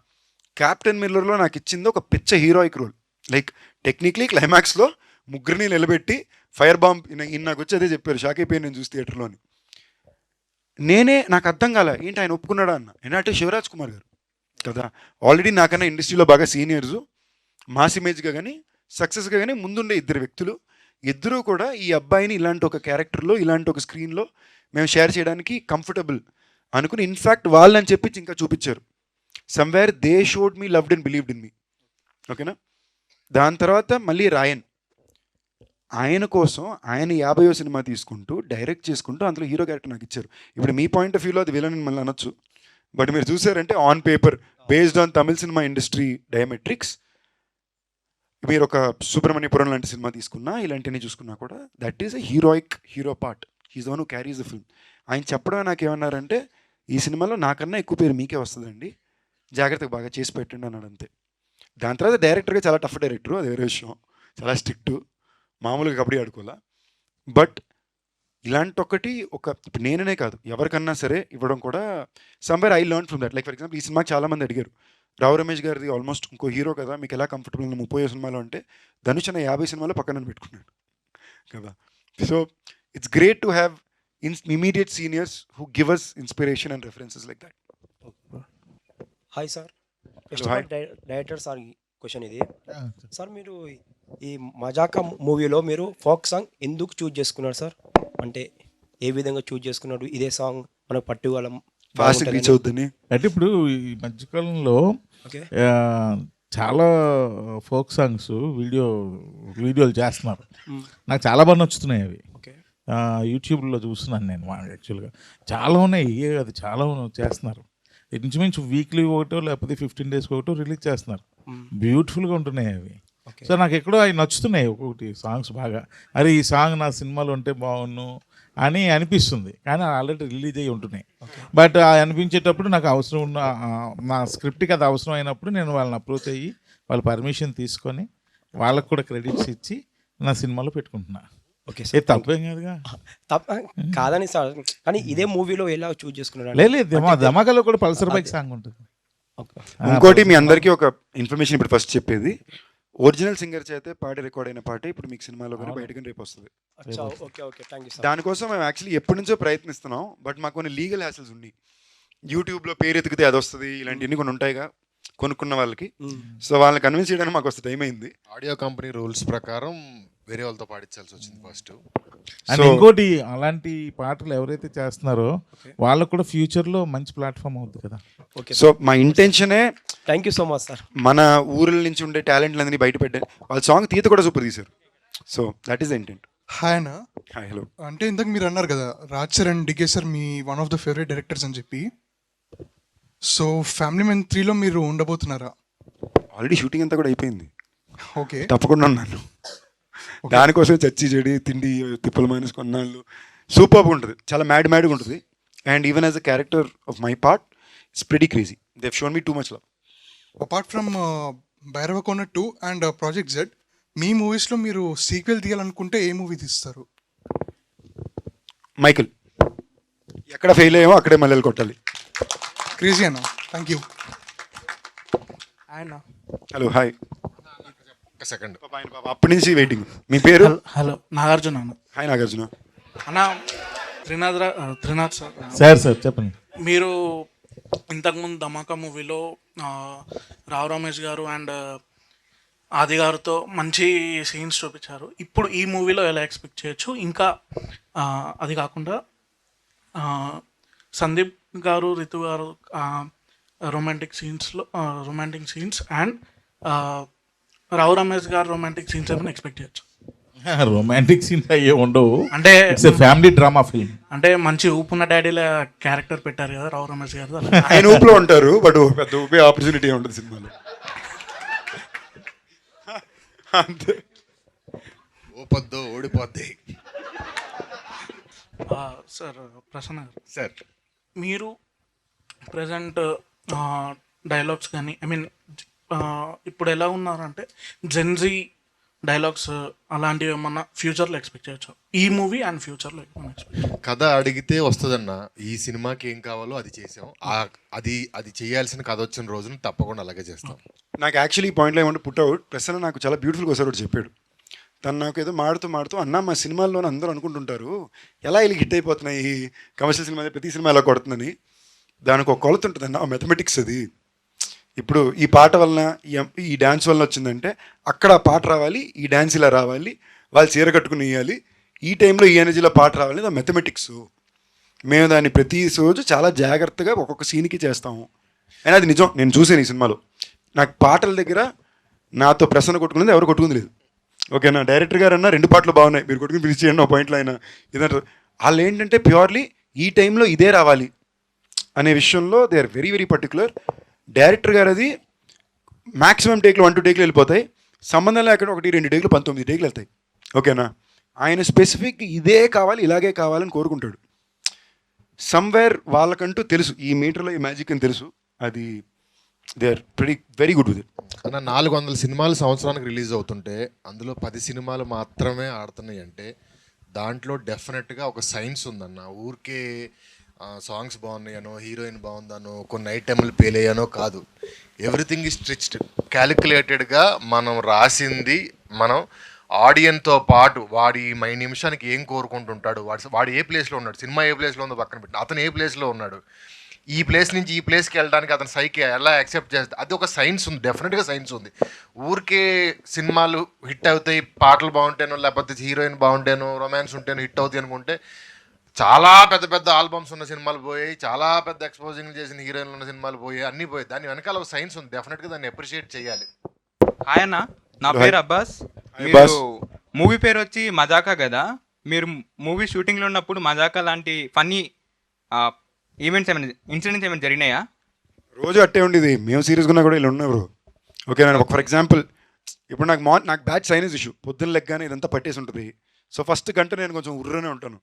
క్యాప్టెన్ మిల్లర్లో నాకు ఇచ్చింది ఒక పిచ్చ హీరోయిక్ రోల్. లైక్ టెక్నికలీ క్లైమాక్స్లో ముగ్గురిని నిలబెట్టి ఫైర్ బాంబ్ నాకు వచ్చి అదే చెప్పారు, షాక్ అయిపోయి నేను చూసి థియేటర్లోని. నాకు అర్థం కాలే ఏంటి ఆయన ఒప్పుకున్నాడా అన్న. ఏంటంటే శివరాజ్ కుమార్ గారు కదా, ఆల్రెడీ నాకన్నా ఇండస్ట్రీలో బాగా సీనియర్స్, మాస్ ఇమేజ్గా కానీ సక్సెస్గా కానీ ముందుండే ఇద్దరు వ్యక్తులు. ఇద్దరూ కూడా ఈ అబ్బాయిని ఇలాంటి ఒక క్యారెక్టర్లో, ఇలాంటి ఒక స్క్రీన్లో మేము షేర్ చేయడానికి కంఫర్టబుల్ అనుకుని, ఇన్ఫ్యాక్ట్ వాళ్ళని చెప్పి ఇంకా చూపించారు. Somewhere they showed me loved and believed in me. ఓకేనా. దాని తర్వాత మళ్ళీ రాయన్, ఆయన కోసం ఆయన 50వ సినిమా తీసుకుంటూ డైరెక్ట్ చేసుకుంటూ అందులో హీరో క్యారెక్టర్ నాకు ఇచ్చారు. ఇప్పుడు మీ పాయింట్ ఆఫ్ వ్యూలో అది విలన్ అని మళ్ళీ అనొచ్చు, బట్ మీరు చూసారంటే on paper based on Tamil cinema industry diametrics, మీరు ఒక సుబ్రహ్మణ్యపురం లాంటి సినిమా తీసుకున్నా, ఇలాంటివన్నీ చూసుకున్నా కూడా that is a hero part. He's the one who carries the film. ఆయన చెప్పడమే నాకు ఏమన్నారంటే, ఈ సినిమాలో నాకన్నా ఎక్కువ పేరు మీకే వస్తుందండి, జాగ్రత్తగా బాగా చేసి పెట్టండి అన్నాడు అంతే. దాని తర్వాత డైరెక్టర్గా చాలా టఫ్ డైరెక్టరు, అది వేరే విషయం, చాలా స్ట్రిక్టు, మామూలుగా కబడ్డీ ఆడుకోవాలా. బట్ ఇలాంటి ఒకటి ఇప్పుడు నేననే కాదు ఎవరికన్నా సరే ఇవ్వడం కూడా somewhere I learn from that. Like for example ఈ సినిమాకి చాలామంది అడిగారు, రావు రమేష్ గారిది ఆల్మోస్ట్ ఇంకో హీరో కదా, మీకు ఎలా కంఫర్టబుల్ 30 సినిమాలో అంటే, ధనుష్ అన్న 50 సినిమాలో పక్కన పెట్టుకున్నాడు కదా. So it's great to have immediate seniors who give us inspiration and references like that. Hi sir, director sir question ఇది. సార్ మీరు ఈ మజాకా మూవీలో మీరు ఫోక్ సాంగ్ ఎందుకు చూజ్ చేసుకున్నారు సార్? అంటే ఏ విధంగా చూజ్ చేసుకున్నాడు? ఇదే సాంగ్ మనకు పట్టుకోగలం ఫాస్ట్ రీచ్ అవుతుంది అంటే ఇప్పుడు ఈ మధ్యకాలంలో చాలా ఫోక్ సాంగ్స్ వీడియోలు చేస్తున్నారు. నాకు చాలా బాగా నచ్చుతున్నాయి అవి. యూట్యూబ్లో చూస్తున్నాను నేను యాక్చువల్గా. చాలా ఉన్నాయి, అది చాలా చేస్తున్నారు. ఇంచుమించు వీక్లీ ఒకటో లేకపోతే 15 days ఒకటో రిలీజ్ చేస్తున్నారు. బ్యూటిఫుల్గా ఉంటున్నాయి అవి. సో నాకు ఎక్కడో అవి నచ్చుతున్నాయి ఒక్కొక్కటి సాంగ్స్ బాగా. అరే ఈ సాంగ్ నా సినిమాలో ఉంటే బాగున్ను అని అనిపిస్తుంది, కానీ ఆల్రెడీ రిలీజ్ అయ్యి ఉంటున్నాయి. బట్ అనిపించేటప్పుడు నాకు అవసరం ఉన్న నా స్క్రిప్ట్కి అది అవసరం అయినప్పుడు నేను వాళ్ళని అప్రోచ్ అయ్యి వాళ్ళ పర్మిషన్ తీసుకొని వాళ్ళకు కూడా క్రెడిట్స్ ఇచ్చి నా సినిమాలో పెట్టుకుంటున్నా. ఓకే సార్, తప్పేం కాదుగా. కాదని సార్, కానీ ఇదే మూవీలో ఎలా చూజ్ చేసుకున్నాడు? లేదు, ధమాకాలో కూడా పల్సర్ బైక్ సాంగ్ ఉంటుంది. ఇంకోటి మీ అందరికీ ఒక ఇన్ఫర్మేషన్ ఇప్పుడు ఫస్ట్ చెప్పేది, ఒరిజినల్ సింగర్ చేతే పాడి రికార్డ్ అయిన పాటే ఇప్పుడు మీకు సినిమాలో కానీ బయటకు రేపు వస్తుంది. దానికోసం మేము యాక్చువల్లీ ఎప్పటి నుంచో ప్రయత్నిస్తున్నాం, బట్ మాకు కొన్ని లీగల్ హ్యాసిల్స్ ఉన్నాయి. యూట్యూబ్లో పేరు ఎతికితే అది వస్తుంది, ఇలాంటివన్నీ కొన్ని ఉంటాయిగా కొనుక్కున్న వాళ్ళకి. సో వాళ్ళని కన్విన్స్ చేయడానికి మాకు వస్తే టైం అయింది. ఆడియో కంపెనీ రూల్స్ ప్రకారం వేరే వాళ్ళతో పాడించాల్సి వచ్చింది ఫస్ట్. అండ్ ఇంకోటి, అలాంటి పాటలు ఎవరైతే చేస్తున్నారో వాళ్ళకు కూడా ఫ్యూచర్లో మంచి ప్లాట్ఫామ్ అవుతుంది కదా. సో మా ఇంటెన్షనే, thank you so much sir, మన ఊర్ల నుంచి ఉండే టాలెంట్లన్నీ బయట పెట్టారు. వాళ్ళ సాంగ్ తీత కూడా సూపర్ తీశారు. So that is the intent. Hi అన్న. Hi, hello. అంటే ఇంతకు మీరు అన్నారు కదా Raj sir and DK sir మీ one of the favourite directors అని చెప్పి. సో ఫ్యామిలీ మెన్ 3లో మీరు ఉండబోతున్నారా? ఆల్రెడీ షూటింగ్ అంతా కూడా అయిపోయింది. ఓకే, తప్పకుండా ఉన్నాను. దానికోసం చచ్చి చెడి తిండి తిప్పల మైనస్ కొన్నాళ్ళు సూపర్గా ఉంటుంది, చాలా మ్యాడ్గా ఉంటుంది. And even as a character of my part it's pretty crazy. They have shown me too much love. Apart from Bhairavakona 2 and Project Z, మీ మూవీస్లో మీరు సీక్వెల్ తీయాలనుకుంటే ఏ మూవీ తీస్తారు? మైకిల్. ఎక్కడ ఫెయిల్ అయ్యామో అక్కడే మల్లెలు కొట్టాలి. క్రేజీ అన్న, thank you. Hello, hi. Second అప్పటి నుంచి వెయిటింగ్. మీ పేరు? హలో, నాగార్జున అన్న. హాయ్ నాగార్జున అన్న. త్రినాథ్ సార్ చెప్పండి. మీరు ఇంతకుముందు ధమాకా మూవీలో రావు రమేష్ గారు అండ్ ఆది గారితో మంచి సీన్స్ చూపించారు. ఇప్పుడు ఈ మూవీలో ఎలా ఎక్స్పెక్ట్ చేయొచ్చు? ఇంకా అది కాకుండా సందీప్ గారు, రితు గారు romantic scenes and Rao Ramesh గారు రొమాంటిక్ సీన్స్ ఏమైనా ఎక్స్పెక్ట్ చేయొచ్చు? రొమాంటిక్ సీన్స్ అయ్యే ఉండవు. అంటే ఫ్యామిలీ డ్రామా ఫిల్మ్. అంటే మంచి ఊపున్న డాడీల క్యారెక్టర్ పెట్టారు కదా రావు రమేష్ గారు. ఆయన ఊపులో ఉంటారు, బట్ పెద్ద ఊపే ఆపర్చునిటీ ఉంటుంది సినిమాలో. అంతే. ఓపద్దో ఓడిపోద్ది. సార్, ప్రసన్న గారు సార్, మీరు ప్రజెంట్ డైలాగ్స్ కానీ ఇప్పుడు ఎలా ఉన్నారంటే జెన్జీ డైలాగ్స్ అలాంటివి ఏమన్నా ఫ్యూచర్లో ఎక్స్పెక్ట్ చేయొచ్చు? ఈ మూవీ అండ్ ఫ్యూచర్లో కథ అడిగితే వస్తుందన్న. ఈ సినిమాకి ఏం కావాలో అది చేసాం. అది చేయాల్సిన కథ వచ్చిన రోజున తప్పకుండా అలాగే చేస్తాం. నాకు యాక్చువల్లీ ఈ పాయింట్లో ఏమంటే పుట్ అవుట్ ప్రసన్న నాకు చాలా బ్యూటిఫుల్గా ఒకసారి చెప్పాడు. తను నాకు ఏదో మాడుతూ అన్న మా సినిమాల్లోనే అందరూ అనుకుంటుంటారు ఎలా వీళ్ళకి హిట్ అయిపోతున్నాయి కమర్షియల్ సినిమా ప్రతి సినిమా ఎలా కొడుతుందని. దానికి ఒక కొలత ఉంటుంది అన్న, మ్యాథమెటిక్స్ అది. ఇప్పుడు ఈ పాట వలన ఈ డ్యాన్స్ వలన వచ్చిందంటే అక్కడ ఆ పాట రావాలి, ఈ డ్యాన్స్ ఇలా రావాలి, వాళ్ళు చీర కట్టుకుని వేయాలి, ఈ టైంలో ఈ ఎనర్జీలో పాట రావాలి, అది మ్యాథమెటిక్స్. మేము దాన్ని ప్రతి రోజు చాలా జాగ్రత్తగా ఒక్కొక్క సీన్కి చేస్తాము. అయినా అది నిజం, నేను చూసాను ఈ సినిమాలో. నాకు పాటల దగ్గర నాతో ప్రసన్న కొట్టుకునేది ఎవరు కొట్టుకుంది లేదు. ఓకేనా, డైరెక్టర్ గారు అన్న 2 పాటలు బాగున్నాయి, మీరు కొట్టుకుని ఫినిష్ చేయండి, ఒక పాయింట్లో అయినా ఇదంటారు. వాళ్ళు ఏంటంటే ప్యూర్లీ ఈ టైంలో ఇదే రావాలి అనే విషయంలో they are very very particular. Director గారు అది మ్యాక్సిమం టేక్లు 1-2 టేక్లు వెళ్ళిపోతాయి, సంబంధం లేకుండా 1-2 టేక్లు 19 టేక్లు వెళ్తాయి. ఓకేనా, ఆయన స్పెసిఫిక్ ఇదే కావాలి, ఇలాగే కావాలని కోరుకుంటాడు. సమ్వేర్ వాళ్ళకంటూ తెలుసు ఈ మీటర్లో ఈ మ్యాజిక్ అని తెలుసు. అది they are very good with it. అన్న 400 సినిమాలు సంవత్సరానికి రిలీజ్ అవుతుంటే అందులో 10 సినిమాలు మాత్రమే ఆడుతున్నాయి అంటే దాంట్లో డెఫినెట్గా ఒక సైన్స్ ఉందన్న. ఊరికే సాంగ్స్ బాగున్నాయనో, హీరోయిన్ బాగుందనో, కొన్ని ఐటెంలు పేలయ్యానో కాదు. ఎవ్రీథింగ్ ఈజ్ స్ట్రిచ్డ్, క్యాలిక్యులేటెడ్గా మనం రాసింది. మనం ఆడియన్తో పాటు వాడి నిమిషానికి ఏం కోరుకుంటుంటాడు, వాడు ఏ ప్లేస్లో ఉన్నాడు, సినిమా ఏ ప్లేస్లో ఉందో పక్కన పెట్టి అతను ఏ ప్లేస్లో ఉన్నాడు, ఈ ప్లేస్ నుంచి ఈ ప్లేస్కి వెళ్ళడానికి అతను సైకి ఎలా యాక్సెప్ట్ చేస్తుంది, అది ఒక సైన్స్ ఉంది, డెఫినెట్గా సైన్స్ ఉంది. ఊరికే సినిమాలు హిట్ అవుతాయి, పాటలు బాగుంటేనో లేకపోతే హీరోయిన్ బాగుంటేనో రొమాన్స్ ఉంటేనో హిట్ అవుతాయి అనుకుంటే చాలా పెద్ద పెద్ద ఆల్బమ్స్ ఉన్న సినిమాలు పోయాయి, చాలా పెద్ద ఎక్స్పోజింగ్ చేసిన హీరోయిన్లు ఉన్న సినిమాలు పోయాయి, అన్నీ పోయాయి. దాని వెనకాల ఒక సైన్స్ ఉంది, డెఫినెట్గా దాన్ని అప్రిషియేట్ చేయాలి. హాయ్ అన్న, నా పేరు అబ్బాస్. మీరు మూవీ పేరు వచ్చి మజాకా కదా, మీరు మూవీ షూటింగ్లో ఉన్నప్పుడు మజాకా లాంటి ఫన్నీ ఈవెంట్స్ ఏమైనా ఇన్సిడెంట్స్ ఏమైనా జరిగినాయా? రోజు అట్టే ఉండేది, మేము సీరియస్గా ఉన్నా కూడా ఇలా ఉన్నారు. ఓకే, నేను ఫర్ ఎగ్జాంపుల్ ఇప్పుడు నాకు బ్యాచ్ సైనస్ ఇష్యూ, పొద్దున్న లెగ్గానే ఇదంతా పట్టేసి ఉంటుంది. సో ఫస్ట్ గంట నేను కొంచెం ఉర్రనే ఉంటాను.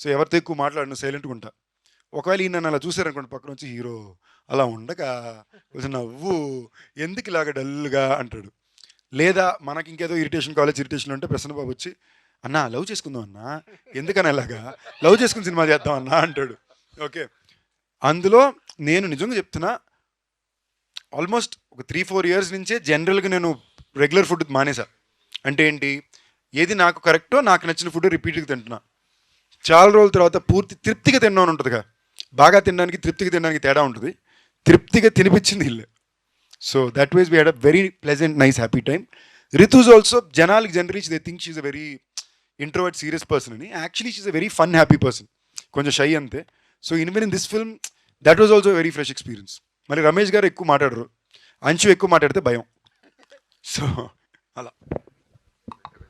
సో ఎవరితో ఎక్కువ మాట్లాడను, సైలెంట్గా ఉంటా. ఒకవేళ ఈ నన్ను అలా చూసారనుకోండి, పక్కన వచ్చి హీరో అలా ఉండగా కొంచెం నవ్వు, ఎందుకు ఇలాగ డల్గా అంటాడు. లేదా మనకి ఇంకేదో ఇరిటేషన్, కాలేజ్ ఇరిటేషన్ ఉంటే ప్రసన్న బాబు వచ్చి అన్నా లవ్ చేసుకుందాం అన్నా, ఎందుకని అలాగా లవ్ చేసుకుని సినిమా చేద్దాం అన్నా అంటాడు. ఓకే, అందులో నేను నిజంగా చెప్తున్నా, ఆల్మోస్ట్ ఒక 3-4 ఇయర్స్ నుంచే జనరల్గా నేను రెగ్యులర్ ఫుడ్ మానేసా. అంటే ఏంటి, ఏది నాకు కరెక్టో నాకు నచ్చిన ఫుడ్ రిపీట్గా తింటున్నా. చాలా రోజుల తర్వాత పూర్తి తృప్తిగా తిన్నాను ఉంటుందిగా, బాగా తినడానికి తృప్తిగా తినడానికి తేడా ఉంటుంది. తృప్తిగా తినిపించింది ఇల్లే. So that was we had a very pleasant nice happy time. Ritu's also జనాలకి general they think she's a very introvert serious person అని. Actually she's a very fun happy person, కొంచెం షై అంతే. So even in this film that was also very fresh experience. మరి రమేష్ గారు ఎక్కువ మాట్లాడరు, అంచు ఎక్కువ మాట్లాడితే భయం. సో అలా.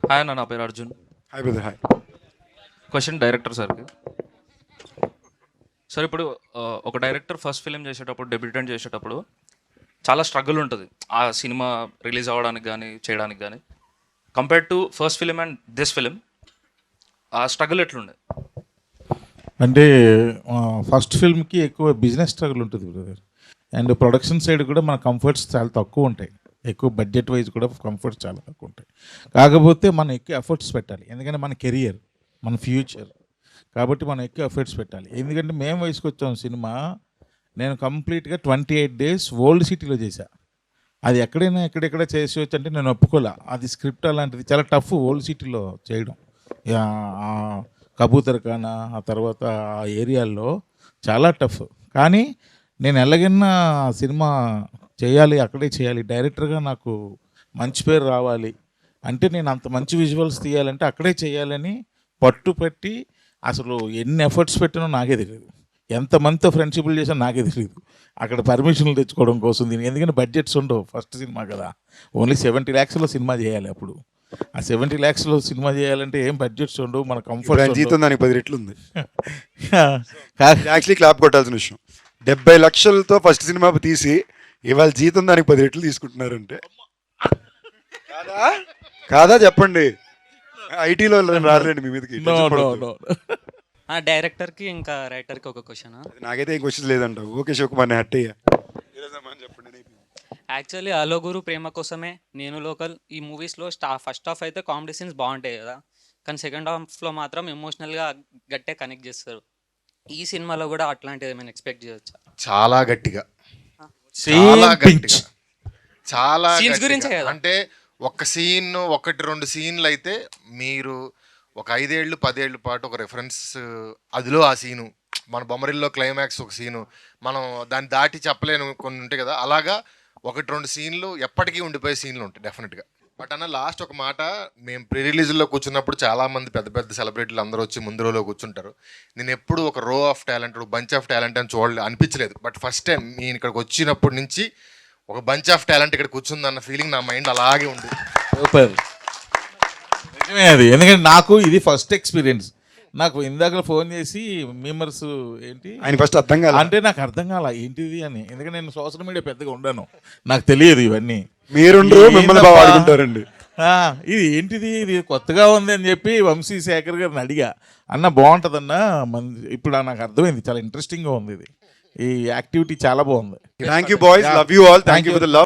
హాయ్ అన్న, నా పేరు Arjun. Hi brother. Hi. Question director సార్కి. సార్ ఇప్పుడు ఒక డైరెక్టర్ ఫస్ట్ ఫిలిం చేసేటప్పుడు, డెబ్యూటెంట్ చేసేటప్పుడు చాలా స్ట్రగుల్ ఉంటుంది ఆ సినిమా రిలీజ్ అవ్వడానికి కానీ చేయడానికి కానీ. Compared to first film and this film, ఆ స్ట్రగుల్ ఎట్లుండే? అంటే ఫస్ట్ ఫిల్మ్కి ఎక్కువ బిజినెస్ స్ట్రగుల్ ఉంటుంది బ్రదర్. అండ్ ప్రొడక్షన్ సైడ్ కూడా మన కంఫర్ట్స్ చాలా తక్కువ ఉంటాయి, ఎక్కువ బడ్జెట్ వైజ్ కూడా కంఫర్ట్స్ చాలా తక్కువ ఉంటాయి. కాకపోతే మనం ఎక్కువ ఎఫర్ట్స్ పెట్టాలి, ఎందుకంటే మన కెరియర్, మన ఫ్యూచర్, కాబట్టి మనం ఎక్కువ ఎఫర్ట్స్ పెట్టాలి. ఎందుకంటే మేము వయసుకు వచ్చాం సినిమా, నేను కంప్లీట్గా 28 days ఓల్డ్ సిటీలో చేశా. అది ఎక్కడైనా ఎక్కడెక్కడ చేసేవచ్చు అంటే నేను ఒప్పుకోలే. అది స్క్రిప్ట్ అలాంటిది చాలా టఫ్ ఓల్డ్ సిటీలో చేయడం. కబూతర్ ఖానా ఆ తర్వాత ఆ ఏరియాల్లో చాలా టఫ్. కానీ నేను ఎలాగైనా సినిమా చేయాలి, అక్కడే చేయాలి, డైరెక్టర్గా నాకు మంచి పేరు రావాలి అంటే, నేను అంత మంచి విజువల్స్ తీయాలంటే అక్కడే చేయాలని పట్టుపెట్టి అసలు ఎన్ని ఎఫర్ట్స్ పెట్టినో నాకే తెలియదు, ఎంతమందితో ఫ్రెండ్షిప్లు చేసానో నాకే తెలియదు. అక్కడ పర్మిషన్లు తెచ్చుకోవడం కోసం దీనికి, ఎందుకంటే బడ్జెట్స్ ఉండవు, ఫస్ట్ సినిమా కదా, ఓన్లీ 70 lakhsలో సినిమా చేయాలి. అప్పుడు ఆ 70 lakhsలో సినిమా చేయాలంటే ఏం బడ్జెట్స్ ఉండవు, మన కంఫర్ట్. జీతం దానికి 10 రెట్లు ఉంది. యాక్చువల్లీ క్లాప్ కొట్టాల్సిన విషయం, 70 లక్షలతో ఫస్ట్ సినిమా తీసి ఇవాళ జీతం దానికి 10 రెట్లు తీసుకుంటున్నారంటే కాదా చెప్పండి. ఐటీలో రాలేండి మీ మీదకి. డైరెక్టర్కి ఇంకా రైటర్కి ఒక క్వశ్చన్. నాకైతే ఏం క్వశ్చన్ లేదంట. ఓకే శివకుమార్ హట్టయ్య చెప్పండి. యాక్చువల్లీ అలో గురు ప్రేమ కోసమే, నేను లోకల్, ఈ మూవీస్లో ఫస్ట్ హాఫ్ అయితే కామెడీ సీన్స్ బాగుంటాయి కదా, కానీ సెకండ్ హాఫ్లో మాత్రం ఎమోషనల్గా గట్టిగా కనెక్ట్ చేస్తారు. ఈ సినిమాలో కూడా అట్లాంటిది ఏమైనా ఎక్స్పెక్ట్ చేయొచ్చా? చాలా గట్టిగా, చాలా గట్టిగా, చాలా సీన్స్ గురించే కదా. అంటే ఒక సీన్ 1-2 సీన్లు అయితే మీరు ఒక 5 ఏళ్ళు 10 ఏళ్ళ పాటు ఒక రెఫరెన్స్, అదిలో ఆ సీను, మన బొమ్మరిల్లో క్లైమాక్స్ ఒక సీను, మనం దాన్ని దాటి చెప్పలేను కొన్ని ఉంటాయి కదా, అలాగా 1-2 సీన్లు ఎప్పటికీ ఉండిపోయే సీన్లు ఉంటాయి డెఫినెట్గా. బట్ అన్న లాస్ట్ ఒక మాట, మేము ప్రీ రిలీజ్లో కూర్చున్నప్పుడు చాలామంది పెద్ద పెద్ద సెలబ్రిటీలు అందరూ వచ్చి ముందు రోలో కూర్చుంటారు. నేను ఎప్పుడు ఒక రో of talent, bunch of talent అని అనిపించలేదు. బట్ ఫస్ట్ టైం నేను ఇక్కడికి వచ్చినప్పటి నుంచి ఒక బంచ్ ఆఫ్ టాలెంట్ ఇక్కడ కూర్చుందన్న ఫీలింగ్ నా మైండ్ అలాగే ఉంది. సూపర్, నిజమే అది. ఎందుకంటే నాకు ఇది ఫస్ట్ ఎక్స్పీరియన్స్. నాకు ఇందాక ఫోన్ చేసి మెంబర్స్ ఏంటి ఆయన ఫస్ట్ అర్థం కాలే, అంటే నాకు అర్థం కాల ఏంటిది అని. ఎందుకంటే నేను సోషల్ మీడియా పెద్దగా ఉండను, నాకు తెలియదు ఇవన్నీ. మీరుండ్రు, మిమ్మల్ని బాగా వాడుకుంటారండి. ఇది ఏంటిది, ఇది కొత్తగా ఉంది అని చెప్పి వంశీ శేఖర్ గారిని అడిగా, అన్న బాగుంటుందన్న ఇప్పుడు నాకు అర్థమైంది, చాలా ఇంట్రెస్టింగ్గా ఉంది ఇది, ఈ యాక్టివిటీ చాలా బాగుంది. Thank you boys, love you all, thank you for the love.